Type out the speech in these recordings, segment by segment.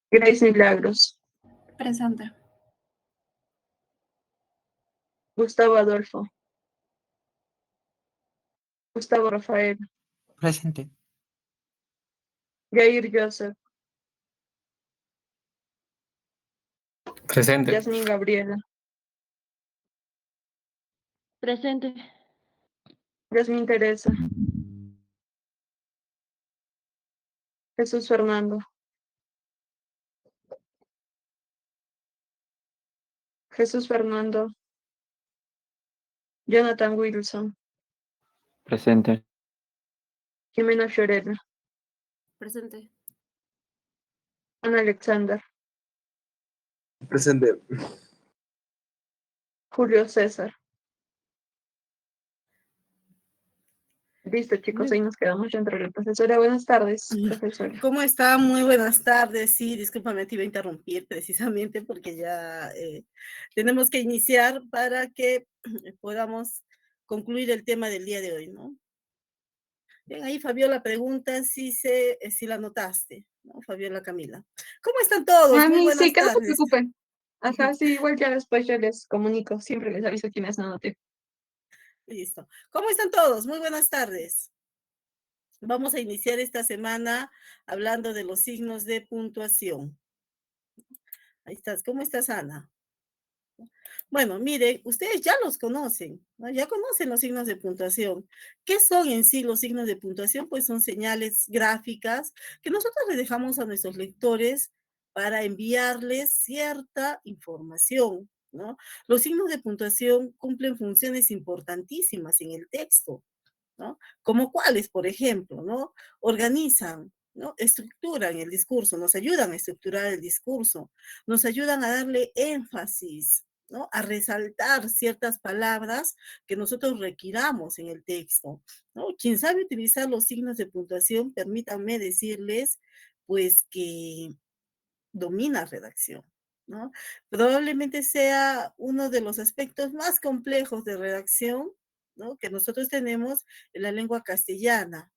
Grace Milagros. Presente. Gustavo Adolfo. Gustavo Rafael. Presente. Jair Joseph. Presente. Yasmin Gabriela. Presente. Yasmin Teresa. Jesús Fernando. Jesús Fernando. Jonathan Wilson. Presente. Jimena Fiorella. Presente. Ana Alexander. Presente. Julio César. Listo, chicos, ahí nos quedamos ya entre la profesora. Buenas tardes, profesora. ¿Cómo está? Muy buenas tardes. Sí, discúlpame, te iba a interrumpir precisamente porque ya tenemos que iniciar para que podamos concluir el tema del día de hoy, ¿no? Bien, ahí Fabiola pregunta si la notaste, ¿no? Fabiola Camila. ¿Cómo están todos? Muy buenas Sí, que no se tardes. preocupen. Ajá, sí, igual ya después yo les comunico. Siempre les aviso quiénes no anoté. Listo. ¿Cómo están todos? Muy buenas tardes. Vamos a iniciar esta semana hablando de los signos de puntuación. Ahí estás. ¿Cómo estás, Ana? Bueno, miren, ustedes ya los conocen, ¿no? Ya conocen los signos de puntuación. ¿Qué son en sí los signos de puntuación? Pues son señales gráficas que nosotros les dejamos a nuestros lectores para enviarles cierta información, ¿no? Los signos de puntuación cumplen funciones importantísimas en el texto, ¿no? Como cuáles, por ejemplo, ¿no? Organizan, ¿no? Estructuran el discurso, nos ayudan a estructurar el discurso, nos ayudan a darle énfasis, ¿no? A resaltar ciertas palabras que nosotros requiramos en el texto, ¿no? Quien sabe utilizar los signos de puntuación, permítanme decirles, pues que domina redacción, ¿no? Probablemente sea uno de los aspectos más complejos de redacción, ¿no? Que nosotros tenemos en la lengua castellana.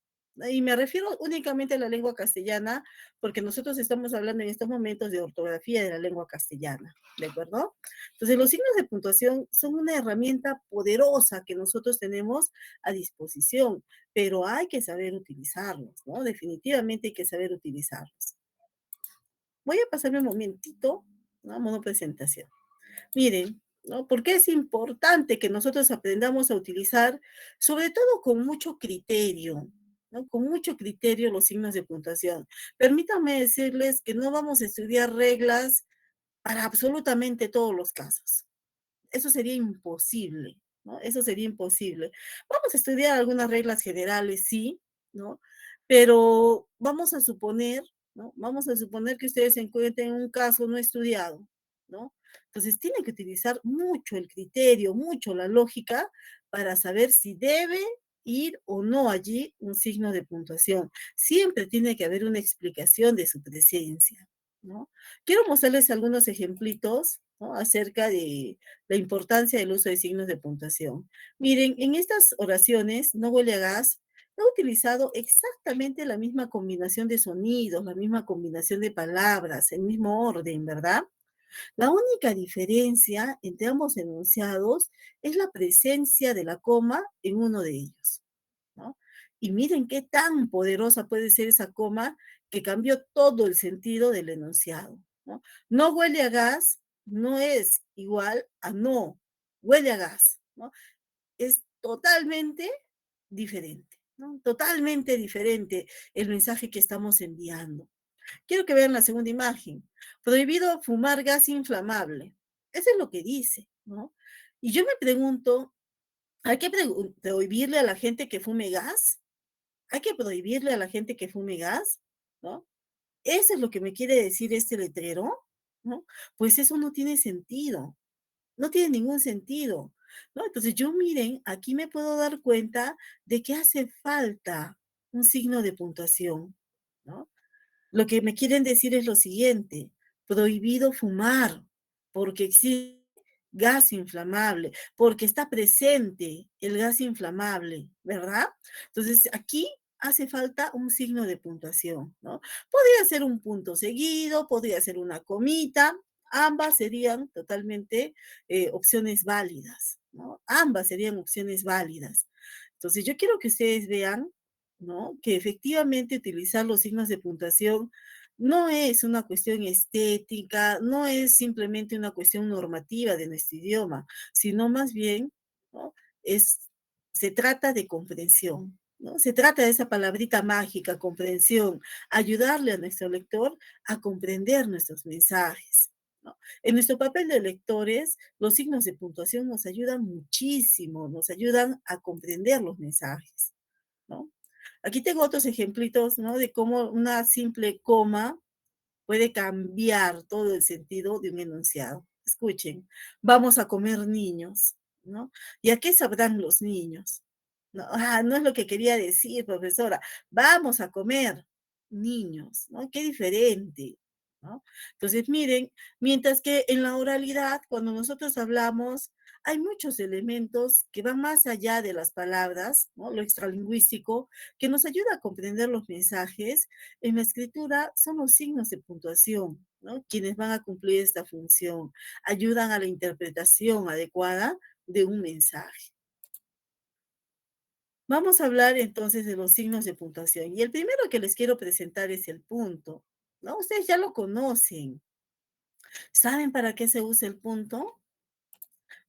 Y me refiero únicamente a la lengua castellana porque nosotros estamos hablando en estos momentos de ortografía de la lengua castellana, ¿de acuerdo? Entonces, los signos de puntuación son una herramienta poderosa que nosotros tenemos a disposición, pero hay que saber utilizarlos, ¿no? Definitivamente hay que saber utilizarlos. Voy a pasarme un momentito, ¿no? A modo presentación. Miren, ¿no? ¿Por qué es importante que nosotros aprendamos a utilizar, sobre todo con mucho criterio, ¿no? Con mucho criterio los signos de puntuación? Permítanme decirles que no vamos a estudiar reglas para absolutamente todos los casos. Eso sería imposible, ¿no? Eso sería imposible. Vamos a estudiar algunas reglas generales, sí, ¿no? Pero vamos a suponer, ¿no? Vamos a suponer que ustedes se encuentren en un caso no estudiado, ¿no? Entonces tienen que utilizar mucho el criterio, mucho la lógica para saber si debe ir o no allí un signo de puntuación. Siempre tiene que haber una explicación de su presencia, ¿no? Quiero mostrarles algunos ejemplitos, ¿no? Acerca de la importancia del uso de signos de puntuación. Miren, en estas oraciones, no huele a gas, he utilizado exactamente la misma combinación de sonidos, la misma combinación de palabras, el mismo orden, ¿verdad? La única diferencia entre ambos enunciados es la presencia de la coma en uno de ellos, ¿no? Y miren qué tan poderosa puede ser esa coma que cambió todo el sentido del enunciado, ¿no? No huele a gas no es igual a no huele a gas, ¿no? Es totalmente diferente, ¿no? Totalmente diferente el mensaje que estamos enviando. Quiero que vean la segunda imagen. Prohibido fumar gas inflamable. Eso es lo que dice, ¿no? Y yo me pregunto, ¿hay que prohibirle a la gente que fume gas? ¿Hay que prohibirle a la gente que fume gas? ¿No? ¿Eso es lo que me quiere decir este letrero? ¿No? Pues eso no tiene sentido. No tiene ningún sentido, ¿no? Entonces yo miren, aquí me puedo dar cuenta de que hace falta un signo de puntuación, ¿no? Lo que me quieren decir es lo siguiente: prohibido fumar, porque existe gas inflamable, porque está presente el gas inflamable, ¿verdad? Entonces, aquí hace falta un signo de puntuación, ¿no? Podría ser un punto seguido, podría ser una comita, ambas serían totalmente opciones válidas, ¿no? Ambas serían opciones válidas. Entonces, yo quiero que ustedes vean, ¿no? Que efectivamente utilizar los signos de puntuación no es una cuestión estética, no es simplemente una cuestión normativa de nuestro idioma, sino más bien, ¿no? Se trata de comprensión, ¿no? Se trata de esa palabrita mágica, comprensión, ayudarle a nuestro lector a comprender nuestros mensajes, ¿no? En nuestro papel de lectores, los signos de puntuación nos ayudan muchísimo, nos ayudan a comprender los mensajes, ¿no? Aquí tengo otros ejemplitos, ¿no? De cómo una simple coma puede cambiar todo el sentido de un enunciado. Escuchen, vamos a comer niños, ¿no? ¿Y a qué sabrán los niños? No, no es lo que quería decir, profesora. Vamos a comer niños, ¿no? Qué diferente, ¿no? Entonces, miren, mientras que en la oralidad, cuando nosotros hablamos, hay muchos elementos que van más allá de las palabras, ¿no? Lo extralingüístico, que nos ayuda a comprender los mensajes. En la escritura son los signos de puntuación, ¿no? Quienes van a cumplir esta función, ayudan a la interpretación adecuada de un mensaje. Vamos a hablar entonces de los signos de puntuación. Y el primero que les quiero presentar es el punto, ¿no? Ustedes ya lo conocen. ¿Saben para qué se usa el punto?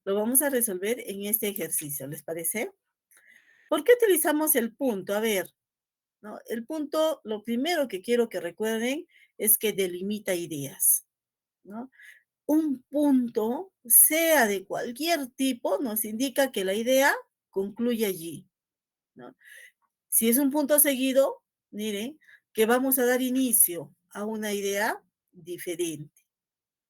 Lo vamos a resolver en este ejercicio, ¿les parece? ¿Por qué utilizamos el punto? A ver, ¿no? El punto, lo primero que quiero que recuerden es que delimita ideas, ¿no? Un punto, sea de cualquier tipo, nos indica que la idea concluye allí, ¿no? Si es un punto seguido, miren, que vamos a dar inicio a una idea diferente,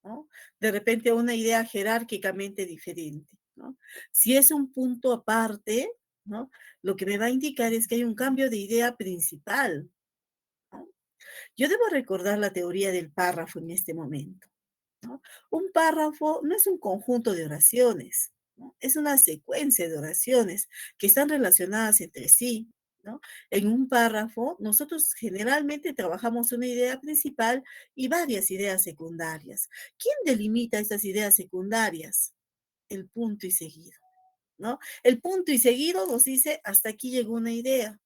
¿no? De repente a una idea jerárquicamente diferente, ¿no? Si es un punto aparte, ¿no? Lo que me va a indicar es que hay un cambio de idea principal, ¿no? Yo debo recordar la teoría del párrafo en este momento, ¿no? Un párrafo no es un conjunto de oraciones, ¿no? Es una secuencia de oraciones que están relacionadas entre sí, ¿no? En un párrafo, nosotros generalmente trabajamos una idea principal y varias ideas secundarias. ¿Quién delimita estas ideas secundarias? El punto y seguido, ¿no? El punto y seguido nos dice, hasta aquí llegó una idea,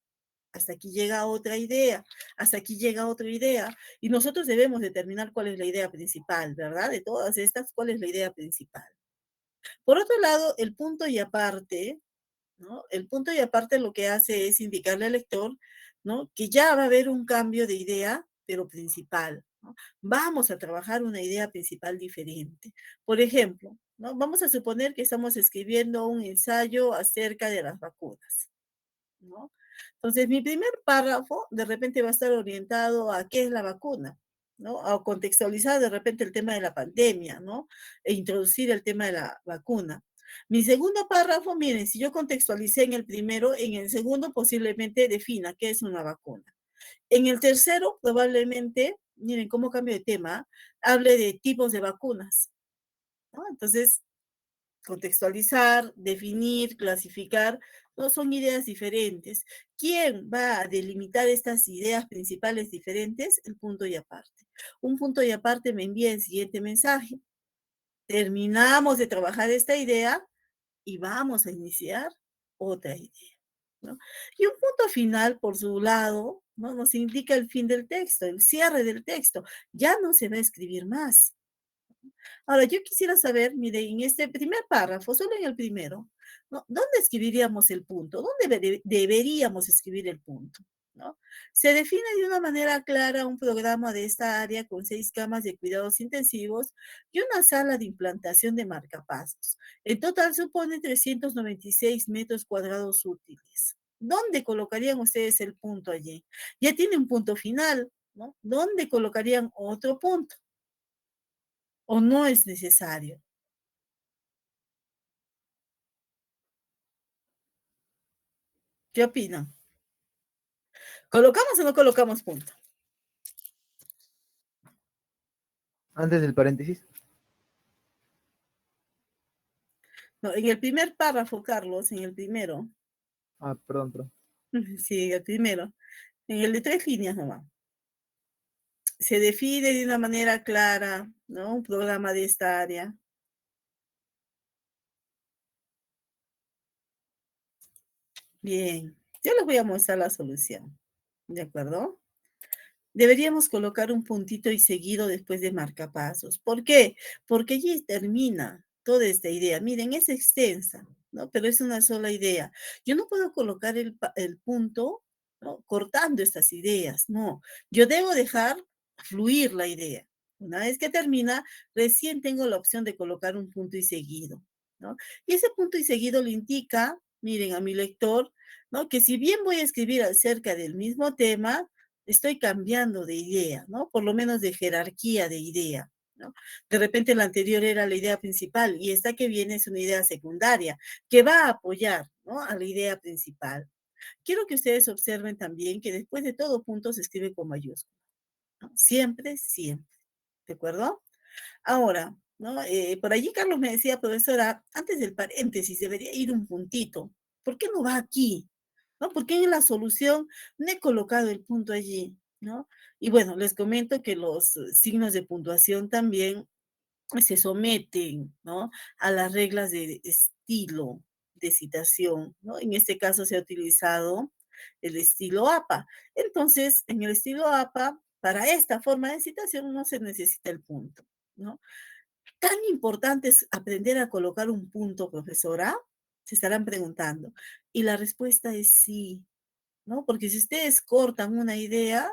hasta aquí llega otra idea, hasta aquí llega otra idea, y nosotros debemos determinar cuál es la idea principal, ¿verdad? De todas estas, ¿cuál es la idea principal? Por otro lado, el punto y aparte, ¿no? El punto y aparte lo que hace es indicarle al lector, ¿no? Que ya va a haber un cambio de idea, pero principal, ¿no? Vamos a trabajar una idea principal diferente. Por ejemplo, ¿no? Vamos a suponer que estamos escribiendo un ensayo acerca de las vacunas, ¿no? Entonces, mi primer párrafo de repente va a estar orientado a qué es la vacuna, ¿no? A contextualizar de repente el tema de la pandemia, ¿no? E introducir el tema de la vacuna. Mi segundo párrafo, miren, si yo contextualicé en el primero, en el segundo posiblemente defina qué es una vacuna. En el tercero, probablemente, miren cómo cambio de tema, hable de tipos de vacunas, ¿no? Entonces, contextualizar, definir, clasificar, no son ideas diferentes. ¿Quién va a delimitar estas ideas principales diferentes? El punto y aparte. Un punto y aparte me envía el siguiente mensaje. Terminamos de trabajar esta idea y vamos a iniciar otra idea, ¿no? Y un punto final, por su lado, ¿no? Nos indica el fin del texto, el cierre del texto. Ya no se va a escribir más. Ahora, yo quisiera saber, mire, en este primer párrafo, solo en el primero, ¿no? ¿Dónde escribiríamos el punto? ¿Dónde deberíamos escribir el punto? ¿No? Se define de una manera clara un programa de esta área con 6 camas de cuidados intensivos y una sala de implantación de marcapasos. En total supone 396 metros cuadrados útiles. ¿Dónde colocarían ustedes el punto allí? Ya tiene un punto final, ¿no? ¿Dónde colocarían otro punto? ¿O no es necesario? ¿Qué opinan? ¿Colocamos o no colocamos punto? Antes del paréntesis. No, en el primer párrafo, Carlos, en el primero. Perdón. Sí, el primero. En el de 3 líneas nomás. Se define de una manera clara, ¿no? Un programa de esta área. Bien, yo les voy a mostrar la solución, ¿de acuerdo? Deberíamos colocar un puntito y seguido después de marcapasos. ¿Por qué? Porque allí termina toda esta idea. Miren, es extensa, ¿no? Pero es una sola idea. Yo no puedo colocar el punto, ¿no? Cortando estas ideas, no. Yo debo dejar fluir la idea. Una vez que termina, recién tengo la opción de colocar un punto y seguido, ¿no? Y ese punto y seguido le indica, miren, a mi lector, ¿no? Que si bien voy a escribir acerca del mismo tema, estoy cambiando de idea, ¿no? Por lo menos de jerarquía de idea, ¿no? De repente la anterior era la idea principal y esta que viene es una idea secundaria que va a apoyar, ¿no? A la idea principal. Quiero que ustedes observen también que después de todo punto se escribe con mayúscula, ¿no? Siempre, siempre, ¿de acuerdo? Ahora, ¿no? Por allí Carlos me decía, profesora, antes del paréntesis debería ir un puntito. ¿Por qué no va aquí? ¿No? ¿Por qué en la solución no he colocado el punto allí? ¿No? Y bueno, les comento que los signos de puntuación también se someten, ¿no? A las reglas de estilo de citación, ¿no? En este caso se ha utilizado el estilo APA. Entonces, en el estilo APA, para esta forma de citación no se necesita el punto, ¿no? ¿Tan importante es aprender a colocar un punto, profesora? Se estarán preguntando. Y la respuesta es sí, ¿no? Porque si ustedes cortan una idea,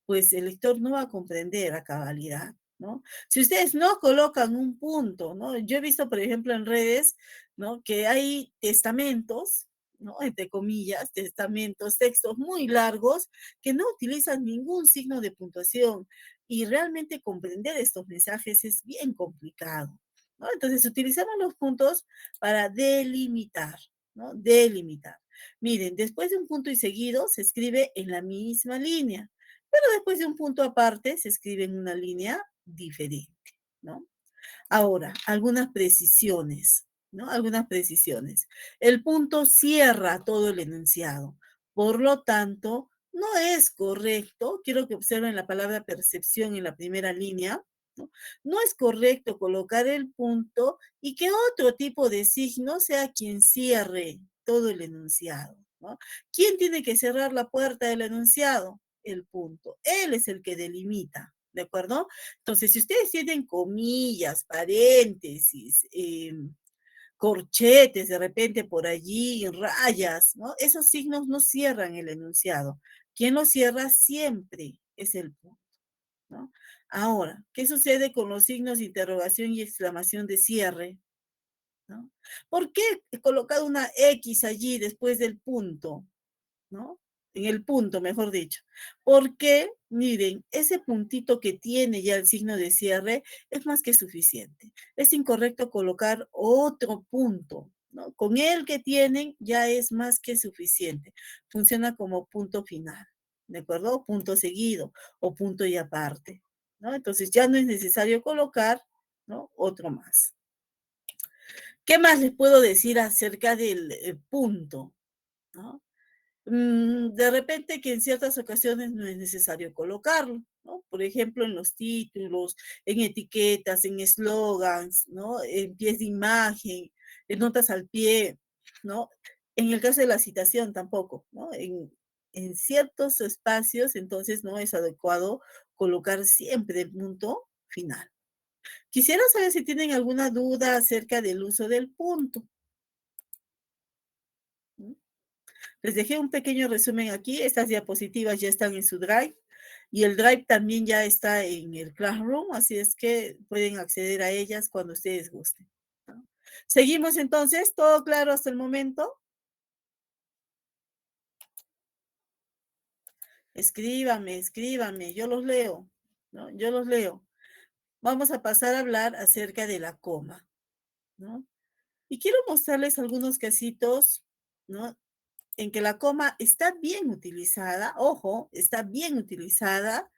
pues el lector no va a comprender a cabalidad, ¿no? Si ustedes no colocan un punto, ¿no? Yo he visto, por ejemplo, en redes, ¿no? Que hay testamentos, ¿no? Entre comillas, testamentos, textos muy largos que no utilizan ningún signo de puntuación y realmente comprender estos mensajes es bien complicado, ¿no? Entonces utilizamos los puntos para delimitar, ¿no? Delimitar. Miren, después de un punto y seguido se escribe en la misma línea, pero después de un punto aparte se escribe en una línea diferente, ¿no? Ahora, algunas precisiones, ¿no? Algunas precisiones. El punto cierra todo el enunciado. Por lo tanto, no es correcto, quiero que observen la palabra percepción en la primera línea, ¿no? No es correcto colocar el punto y que otro tipo de signo sea quien cierre todo el enunciado, ¿no? ¿Quién tiene que cerrar la puerta del enunciado? El punto. Él es el que delimita, ¿de acuerdo? Entonces, si ustedes tienen comillas, paréntesis, corchetes de repente por allí, rayas, ¿no? Esos signos no cierran el enunciado. Quien lo cierra siempre es el punto, ¿no? Ahora, ¿qué sucede con los signos de interrogación y exclamación de cierre? ¿No? ¿Por qué he colocado una X allí después del punto? ¿No? En el punto, mejor dicho. Porque, miren, ese puntito que tiene ya el signo de cierre es más que suficiente. Es incorrecto colocar otro punto, ¿no? Con el que tienen ya es más que suficiente. Funciona como punto final, ¿de acuerdo? Punto seguido o punto y aparte, ¿no? Entonces ya no es necesario colocar, ¿no? Otro más. ¿Qué más les puedo decir acerca del punto, ¿no? De repente que en ciertas ocasiones no es necesario colocarlo, ¿no? Por ejemplo, en los títulos, en etiquetas, en eslogans, ¿no? En pies de imagen, en notas al pie, ¿no? En el caso de la citación tampoco, ¿no? En ciertos espacios, entonces, no es adecuado colocar siempre el punto final. Quisiera saber si tienen alguna duda acerca del uso del punto. Les dejé un pequeño resumen aquí. Estas diapositivas ya están en su Drive y el Drive también ya está en el Classroom, así es que pueden acceder a ellas cuando ustedes gusten, ¿no? Seguimos entonces, ¿todo claro hasta el momento? Escríbanme, yo los leo, ¿no? Yo los leo. Vamos a pasar a hablar acerca de la coma, ¿no? Y quiero mostrarles algunos casitos, ¿no? En que la coma está bien utilizada, ojo, está bien utilizada,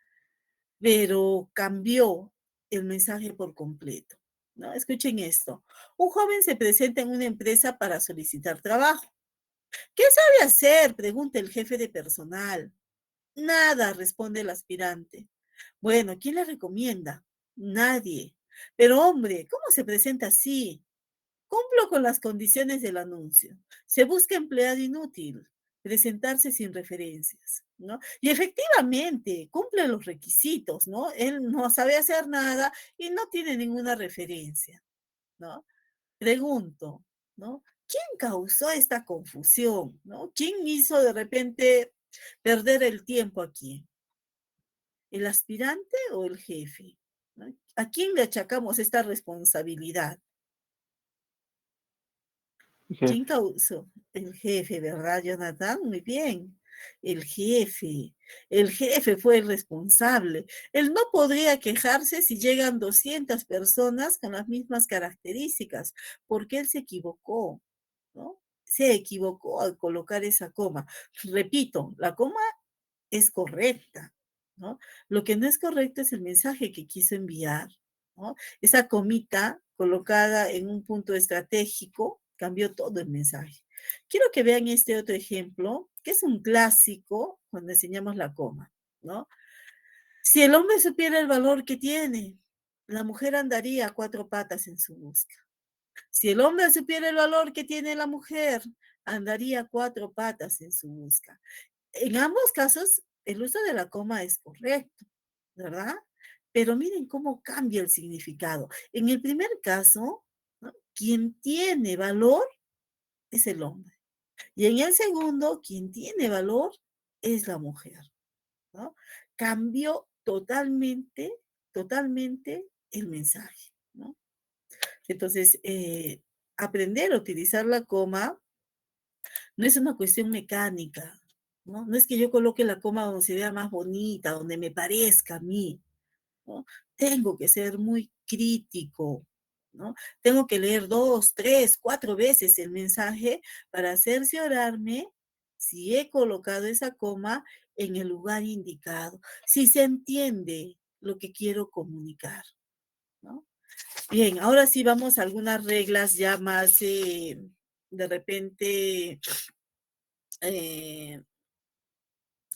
pero cambió el mensaje por completo, ¿no? Escuchen esto. Un joven se presenta en una empresa para solicitar trabajo. ¿Qué sabe hacer? Pregunta el jefe de personal. Nada, responde el aspirante. Bueno, ¿quién le recomienda? Nadie. Pero hombre, ¿cómo se presenta así? Cumplo con las condiciones del anuncio. Se busca empleado inútil, presentarse sin referencias, ¿no? Y efectivamente, cumple los requisitos, ¿no? Él no sabe hacer nada y no tiene ninguna referencia, ¿no? Pregunto, ¿no? ¿Quién causó esta confusión, ¿no? ¿Quién hizo de repente perder el tiempo aquí? ¿El aspirante o el jefe? ¿No? ¿A quién le achacamos esta responsabilidad? ¿Quién Jefe. causó? El jefe, ¿verdad, Jonathan? Muy bien. El jefe. El jefe fue el responsable. Él no podría quejarse si llegan 200 personas con las mismas características, porque él se equivocó, ¿no? Se equivocó al colocar esa coma. Repito, la coma es correcta, ¿no? Lo que no es correcto es el mensaje que quiso enviar, ¿no? Esa comita colocada en un punto estratégico cambió todo el mensaje. Quiero que vean este otro ejemplo, que es un clásico cuando enseñamos la coma, ¿no? Si el hombre supiera el valor que tiene, la mujer andaría a 4 patas en su busca. Si el hombre supiera el valor que tiene la mujer, andaría a 4 patas en su busca. En ambos casos, el uso de la coma es correcto, ¿verdad? Pero miren cómo cambia el significado. En el primer caso, ¿no? Quien tiene valor es el hombre. Y en el segundo, quien tiene valor es la mujer, ¿no? Cambió totalmente, totalmente el mensaje, ¿no? Entonces, aprender a utilizar la coma no es una cuestión mecánica, ¿no? No es que yo coloque la coma donde se vea más bonita, donde me parezca a mí, ¿no? Tengo que ser muy crítico, ¿no? Tengo que leer 2, 3, 4 veces el mensaje para cerciorarme si he colocado esa coma en el lugar indicado, si se entiende lo que quiero comunicar, ¿no? Bien, ahora sí vamos a algunas reglas ya más, de repente, eh,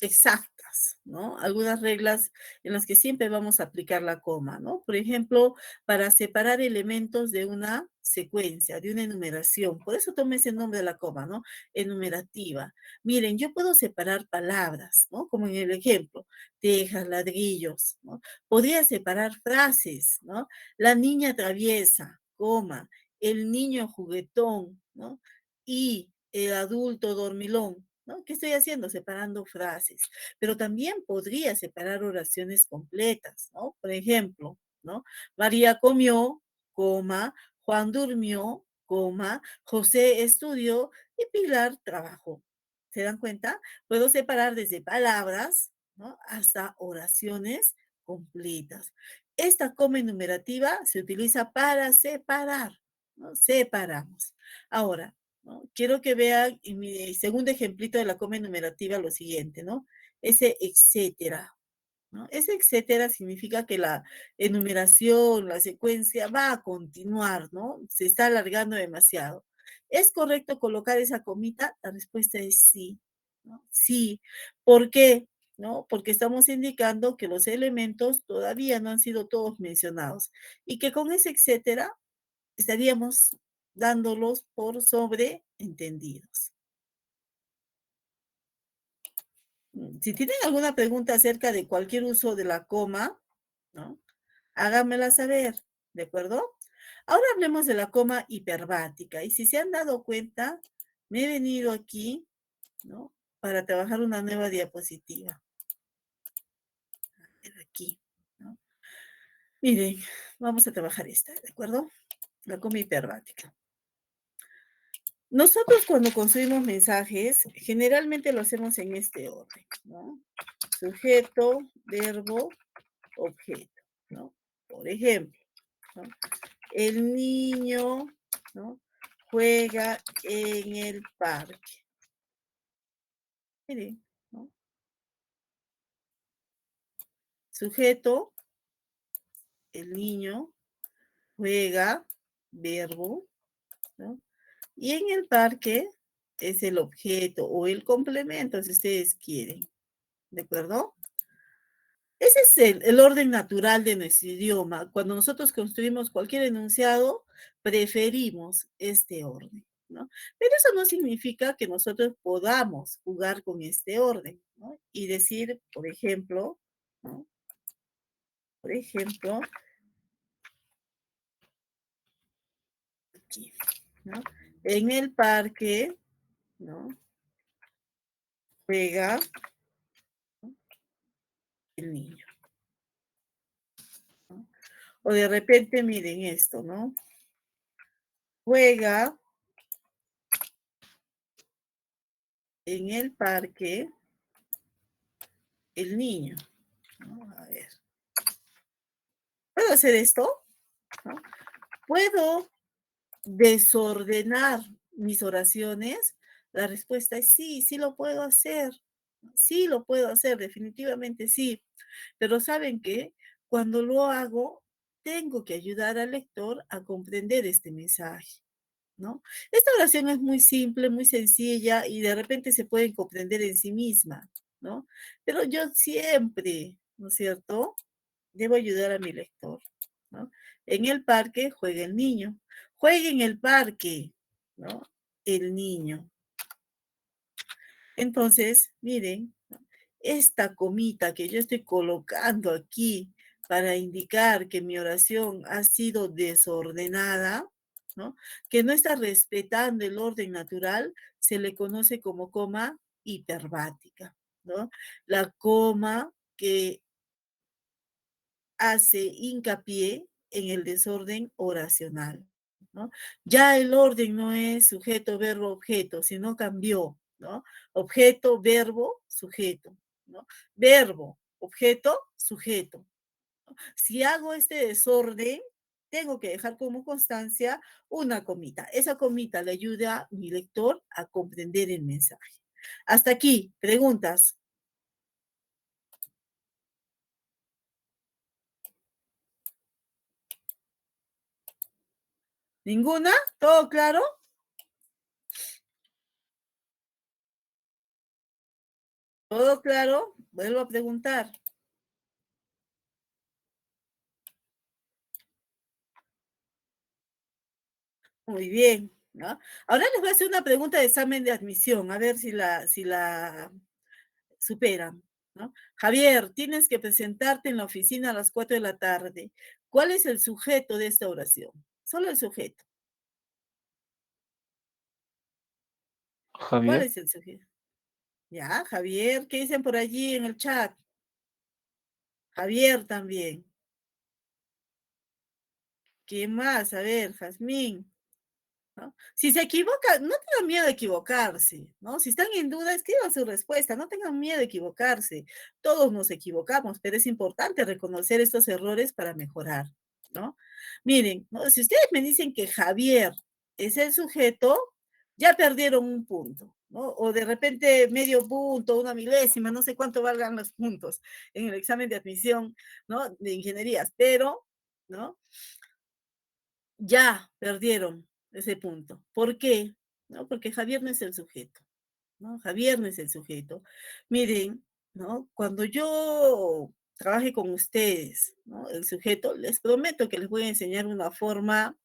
exactas, ¿no? Algunas reglas en las que siempre vamos a aplicar la coma, ¿no? Por ejemplo, para separar elementos de una secuencia, de una enumeración. Por eso tomé ese nombre de la coma, ¿no? Enumerativa. Miren, yo puedo separar palabras, ¿no? Como en el ejemplo, tejas, ladrillos, ¿no? Podría separar frases, ¿no? La niña traviesa, coma, el niño juguetón, ¿no? Y el adulto dormilón, ¿no? ¿Qué estoy haciendo? Separando frases, pero también podría separar oraciones completas, ¿no? Por ejemplo, ¿no? María comió, coma, Juan durmió, coma, José estudió y Pilar trabajó. ¿Se dan cuenta? Puedo separar desde palabras, ¿no? Hasta oraciones completas. Esta coma enumerativa se utiliza para separar, ¿no? Separamos. Ahora, ¿no? Quiero que vean en mi segundo ejemplito de la coma enumerativa lo siguiente, ¿no? Ese etcétera, ¿no? Ese etcétera significa que la enumeración, la secuencia va a continuar, ¿no? Se está alargando demasiado. ¿Es correcto colocar esa comita? La respuesta es sí, ¿no? Sí. ¿Por qué? ¿No? Porque estamos indicando que los elementos todavía no han sido todos mencionados y que con ese etcétera estaríamos dándolos por sobreentendidos. Si tienen alguna pregunta acerca de cualquier uso de la coma, ¿no? Háganmela saber, ¿de acuerdo? Ahora hablemos de la coma hiperbática. Y si se han dado cuenta, me he venido aquí, ¿no? Para trabajar una nueva diapositiva. Aquí, ¿no? Miren, vamos a trabajar esta, ¿de acuerdo? La coma hiperbática. Nosotros cuando construimos mensajes, generalmente lo hacemos en este orden, ¿no? Sujeto, verbo, objeto, ¿no? Por ejemplo, ¿no? El niño, ¿no? Juega en el parque. Miren, ¿no? Sujeto, el niño, juega, verbo, ¿no? Y en el parque, es el objeto o el complemento, si ustedes quieren. ¿De acuerdo? Ese es el orden natural de nuestro idioma. Cuando nosotros construimos cualquier enunciado, preferimos este orden, ¿no? Pero eso no significa que nosotros podamos jugar con este orden, ¿no? Y decir, por ejemplo, ¿no? Por ejemplo, aquí, ¿no? En el parque, ¿no? Juega, ¿no? El niño, ¿no? O de repente, miren esto, ¿no? Juega en el parque el niño, ¿no? A ver. ¿Puedo hacer esto? ¿No? ¿Puedo desordenar mis oraciones? La respuesta es sí, sí lo puedo hacer. Sí lo puedo hacer, definitivamente sí. Pero ¿saben qué? Cuando lo hago, tengo que ayudar al lector a comprender este mensaje, ¿no? Esta oración es muy simple, muy sencilla y de repente se puede comprender en sí misma, ¿no? Pero yo siempre, ¿no es cierto? Debo ayudar a mi lector, ¿no? En el parque juega el niño. Juega en el parque, ¿no? El niño. Entonces, miren, esta comita que yo estoy colocando aquí para indicar que mi oración ha sido desordenada, ¿no? Que no está respetando el orden natural, se le conoce como coma hiperbática, ¿no? La coma que hace hincapié en el desorden oracional, ¿no? Ya el orden no es sujeto, verbo, objeto, sino cambió, ¿no? Objeto, verbo, sujeto, ¿no? Verbo, objeto, sujeto. Si hago este desorden, tengo que dejar como constancia una comita. Esa comita le ayuda a mi lector a comprender el mensaje. Hasta aquí, preguntas. ¿Ninguna? ¿Todo claro? ¿Todo claro? Vuelvo a preguntar. Muy bien, ¿no? Ahora les voy a hacer una pregunta de examen de admisión, a ver si la superan, ¿no? Javier, tienes que presentarte en la oficina a las 4 de la tarde. ¿Cuál es el sujeto de esta oración? Solo el sujeto. ¿Cuál Javier, es el sujeto? Ya, Javier, ¿qué dicen por allí en el chat? Javier también. ¿Quién más? A ver, Jazmín. ¿No? Si se equivoca, no tengan miedo de equivocarse, ¿no? Si están en duda, escriban su respuesta, no tengan miedo de equivocarse. Todos nos equivocamos, pero es importante reconocer estos errores para mejorar, ¿no? Miren, ¿no? Si ustedes me dicen que Javier es el sujeto, ya perdieron un punto, ¿no? O de repente medio punto, una milésima, no sé cuánto valgan los puntos en el examen de admisión, ¿no? De ingenierías, pero, ¿no? Ya perdieron ese punto. ¿Por qué? ¿No? Porque Javier no es el sujeto, ¿no? Javier no es el sujeto. Miren, ¿no? Cuando yo trabaje con ustedes, ¿no? El sujeto, les prometo que les voy a enseñar una forma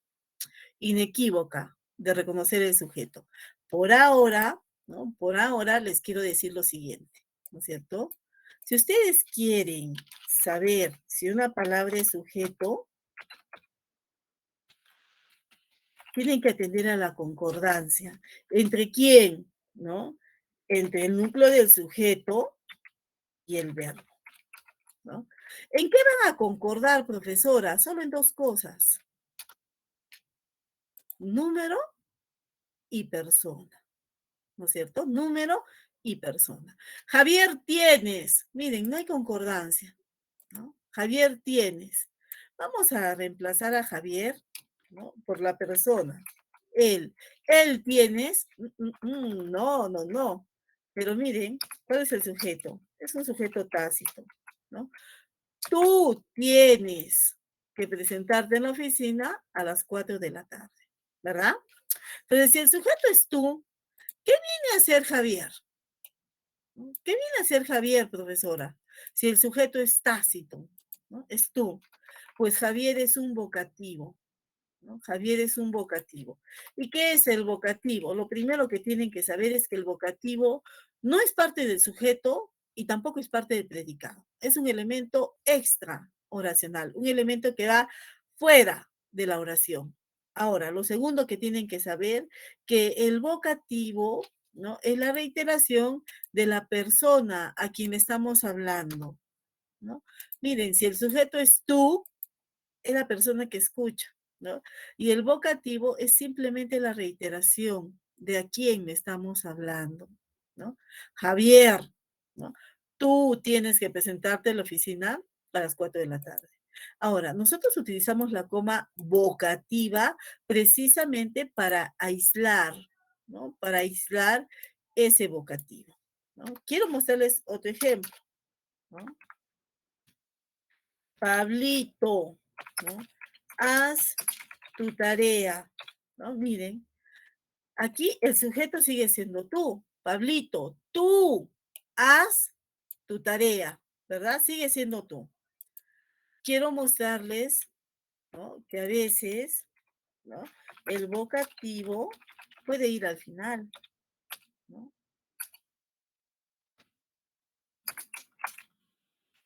inequívoca de reconocer el sujeto. Por ahora, ¿no? Por ahora les quiero decir lo siguiente, ¿no es cierto? Si ustedes quieren saber si una palabra es sujeto, tienen que atender a la concordancia. ¿Entre quién? ¿No? Entre el núcleo del sujeto y el verbo, ¿no? ¿En qué van a concordar, profesora? Solo en dos cosas. Número y persona, ¿no es cierto? Número y persona. Javier, tienes. Miren, no hay concordancia, ¿no? Javier, tienes. Vamos a reemplazar a Javier, ¿no? Por la persona. Él. Él tienes. No, no, no. Pero miren, ¿cuál es el sujeto? Es un sujeto tácito, ¿no? Tú tienes que presentarte en la oficina a las 4 de la tarde, ¿verdad? Entonces, si el sujeto es tú, ¿Qué viene a hacer Javier? ¿Qué viene a hacer Javier, profesora? Si el sujeto es tácito, ¿no? Es tú. Pues Javier es un vocativo, ¿no? Javier es un vocativo. ¿Y qué es el vocativo? Lo primero que tienen que saber es que el vocativo no es parte del sujeto y tampoco es parte del predicado. Es un elemento extra oracional, un elemento que va fuera de la oración. Ahora, lo segundo que tienen que saber, que el vocativo, ¿no? Es la reiteración de la persona a quien estamos hablando, ¿no? Miren, si el sujeto es tú, es la persona que escucha, ¿no? Y el vocativo es simplemente la reiteración de a quién estamos hablando, ¿no? Javier, ¿no? Tú tienes que presentarte en la oficina a las 4 de la tarde. Ahora, nosotros utilizamos la coma vocativa precisamente para aislar, ¿no? Para aislar ese vocativo, ¿no? Quiero mostrarles otro ejemplo, ¿no? Pablito, ¿no? Haz tu tarea, ¿no? Miren, aquí el sujeto sigue siendo tú, Pablito, tú haz tu tarea, ¿verdad? Sigue siendo tú. Quiero mostrarles, ¿no? Que a veces, ¿no? El vocativo puede ir al final, ¿no?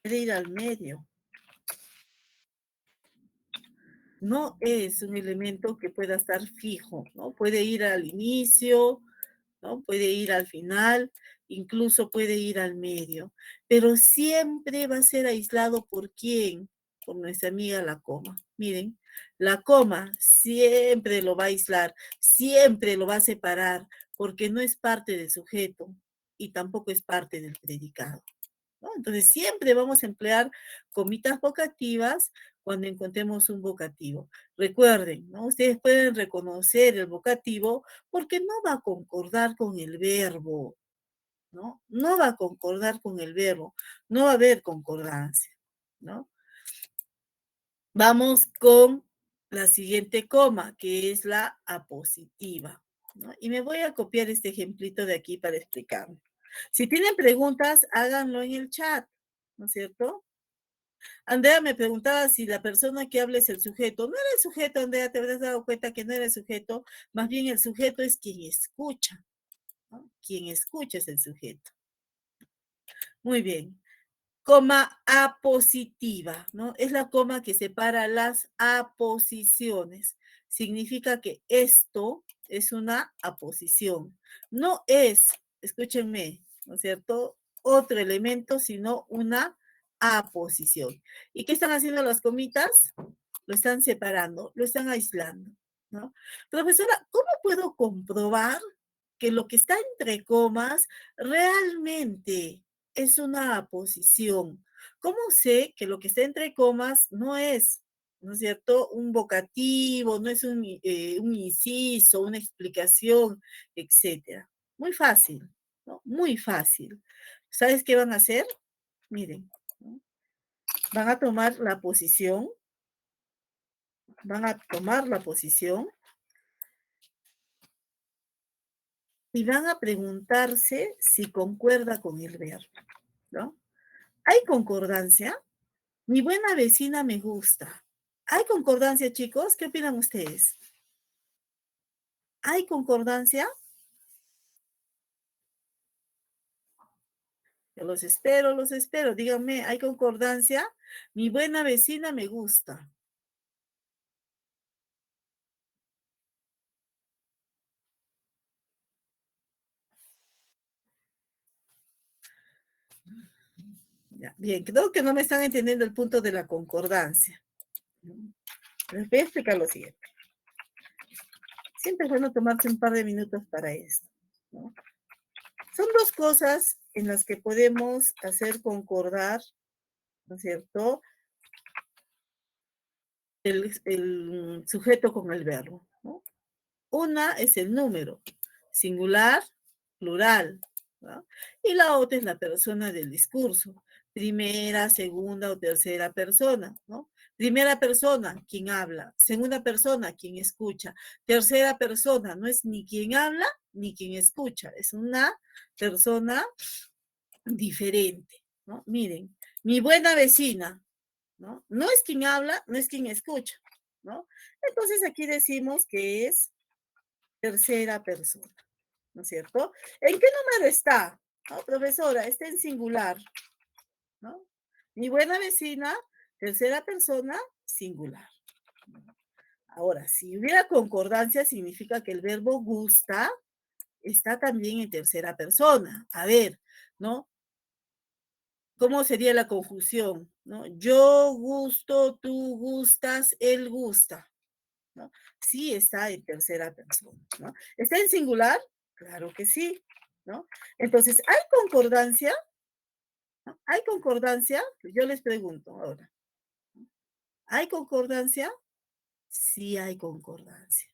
Puede ir al medio. No es un elemento que pueda estar fijo, ¿no? Puede ir al inicio, ¿no? Puede ir al final, incluso puede ir al medio, pero siempre va a ser aislado ¿por quién? Por nuestra amiga la coma. Miren, la coma siempre lo va a aislar, siempre lo va a separar, porque no es parte del sujeto y tampoco es parte del predicado, ¿no? Entonces siempre vamos a emplear comitas vocativas cuando encontremos un vocativo. Recuerden, ¿no? Ustedes pueden reconocer el vocativo porque no va a concordar con el verbo, ¿no? No va a concordar con el verbo, no va a haber concordancia, ¿no? Vamos con la siguiente coma, que es la apositiva, ¿no? Y me voy a copiar este ejemplito de aquí para explicarlo. Si tienen preguntas, háganlo en el chat, ¿no es cierto? Andrea me preguntaba si la persona que habla es el sujeto. No era el sujeto, Andrea, te habrás dado cuenta que no era el sujeto, más bien el sujeto es quien escucha, ¿no? Quien escucha es el sujeto. Muy bien. Coma apositiva, ¿no? Es la coma que separa las aposiciones. Significa que esto es una aposición. No es, escúchenme, ¿no es cierto?, otro elemento, sino una aposición. ¿Y qué están haciendo las comitas? Lo están separando, lo están aislando, ¿no? Profesora, ¿cómo puedo comprobar que lo que está entre comas realmente es una aposición? ¿Cómo sé que lo que está entre comas no es, ¿no es cierto?, un vocativo, no es un inciso, una explicación, etcétera? Muy fácil, ¿no? Muy fácil. ¿Sabes qué van a hacer? Miren, ¿no? Van a tomar la posición, y van a preguntarse si concuerda con el verbo, ¿no? ¿Hay concordancia? Mi buena vecina me gusta. ¿Hay concordancia, chicos? ¿Qué opinan ustedes? ¿Hay concordancia? Yo los espero, los espero. Díganme, ¿hay concordancia? Mi buena vecina me gusta. Ya, bien, creo que no me están entendiendo el punto de la concordancia. Les voy a explicar lo siguiente. Siempre es bueno tomarse un par de minutos para esto, ¿no? Son dos cosas en las que podemos hacer concordar, ¿no es cierto?, el sujeto con el verbo, ¿no? Una es el número, singular, plural, ¿no? Y la otra es la persona del discurso, primera, segunda o tercera persona, ¿no? Primera persona, quien habla. Segunda persona, quien escucha. Tercera persona, no es ni quien habla ni quien escucha, es una persona diferente, ¿no? Miren, mi buena vecina, ¿no? No es quien habla, no es quien escucha, ¿no? Entonces aquí decimos que es tercera persona, ¿no es cierto? ¿En qué número está? ¿No? Profesora, está en singular, ¿no? Mi buena vecina, tercera persona, singular. Ahora, si hubiera concordancia, significa que el verbo gusta está también en tercera persona. A ver, ¿no? ¿Cómo sería la conjunción? ¿No? Yo gusto, tú gustas, él gusta, ¿no? Sí está en tercera persona, ¿no? ¿Está en singular? Claro que sí, ¿no? Entonces, ¿hay concordancia? ¿No? ¿Hay concordancia? Yo les pregunto ahora. ¿Hay concordancia? Sí hay concordancia,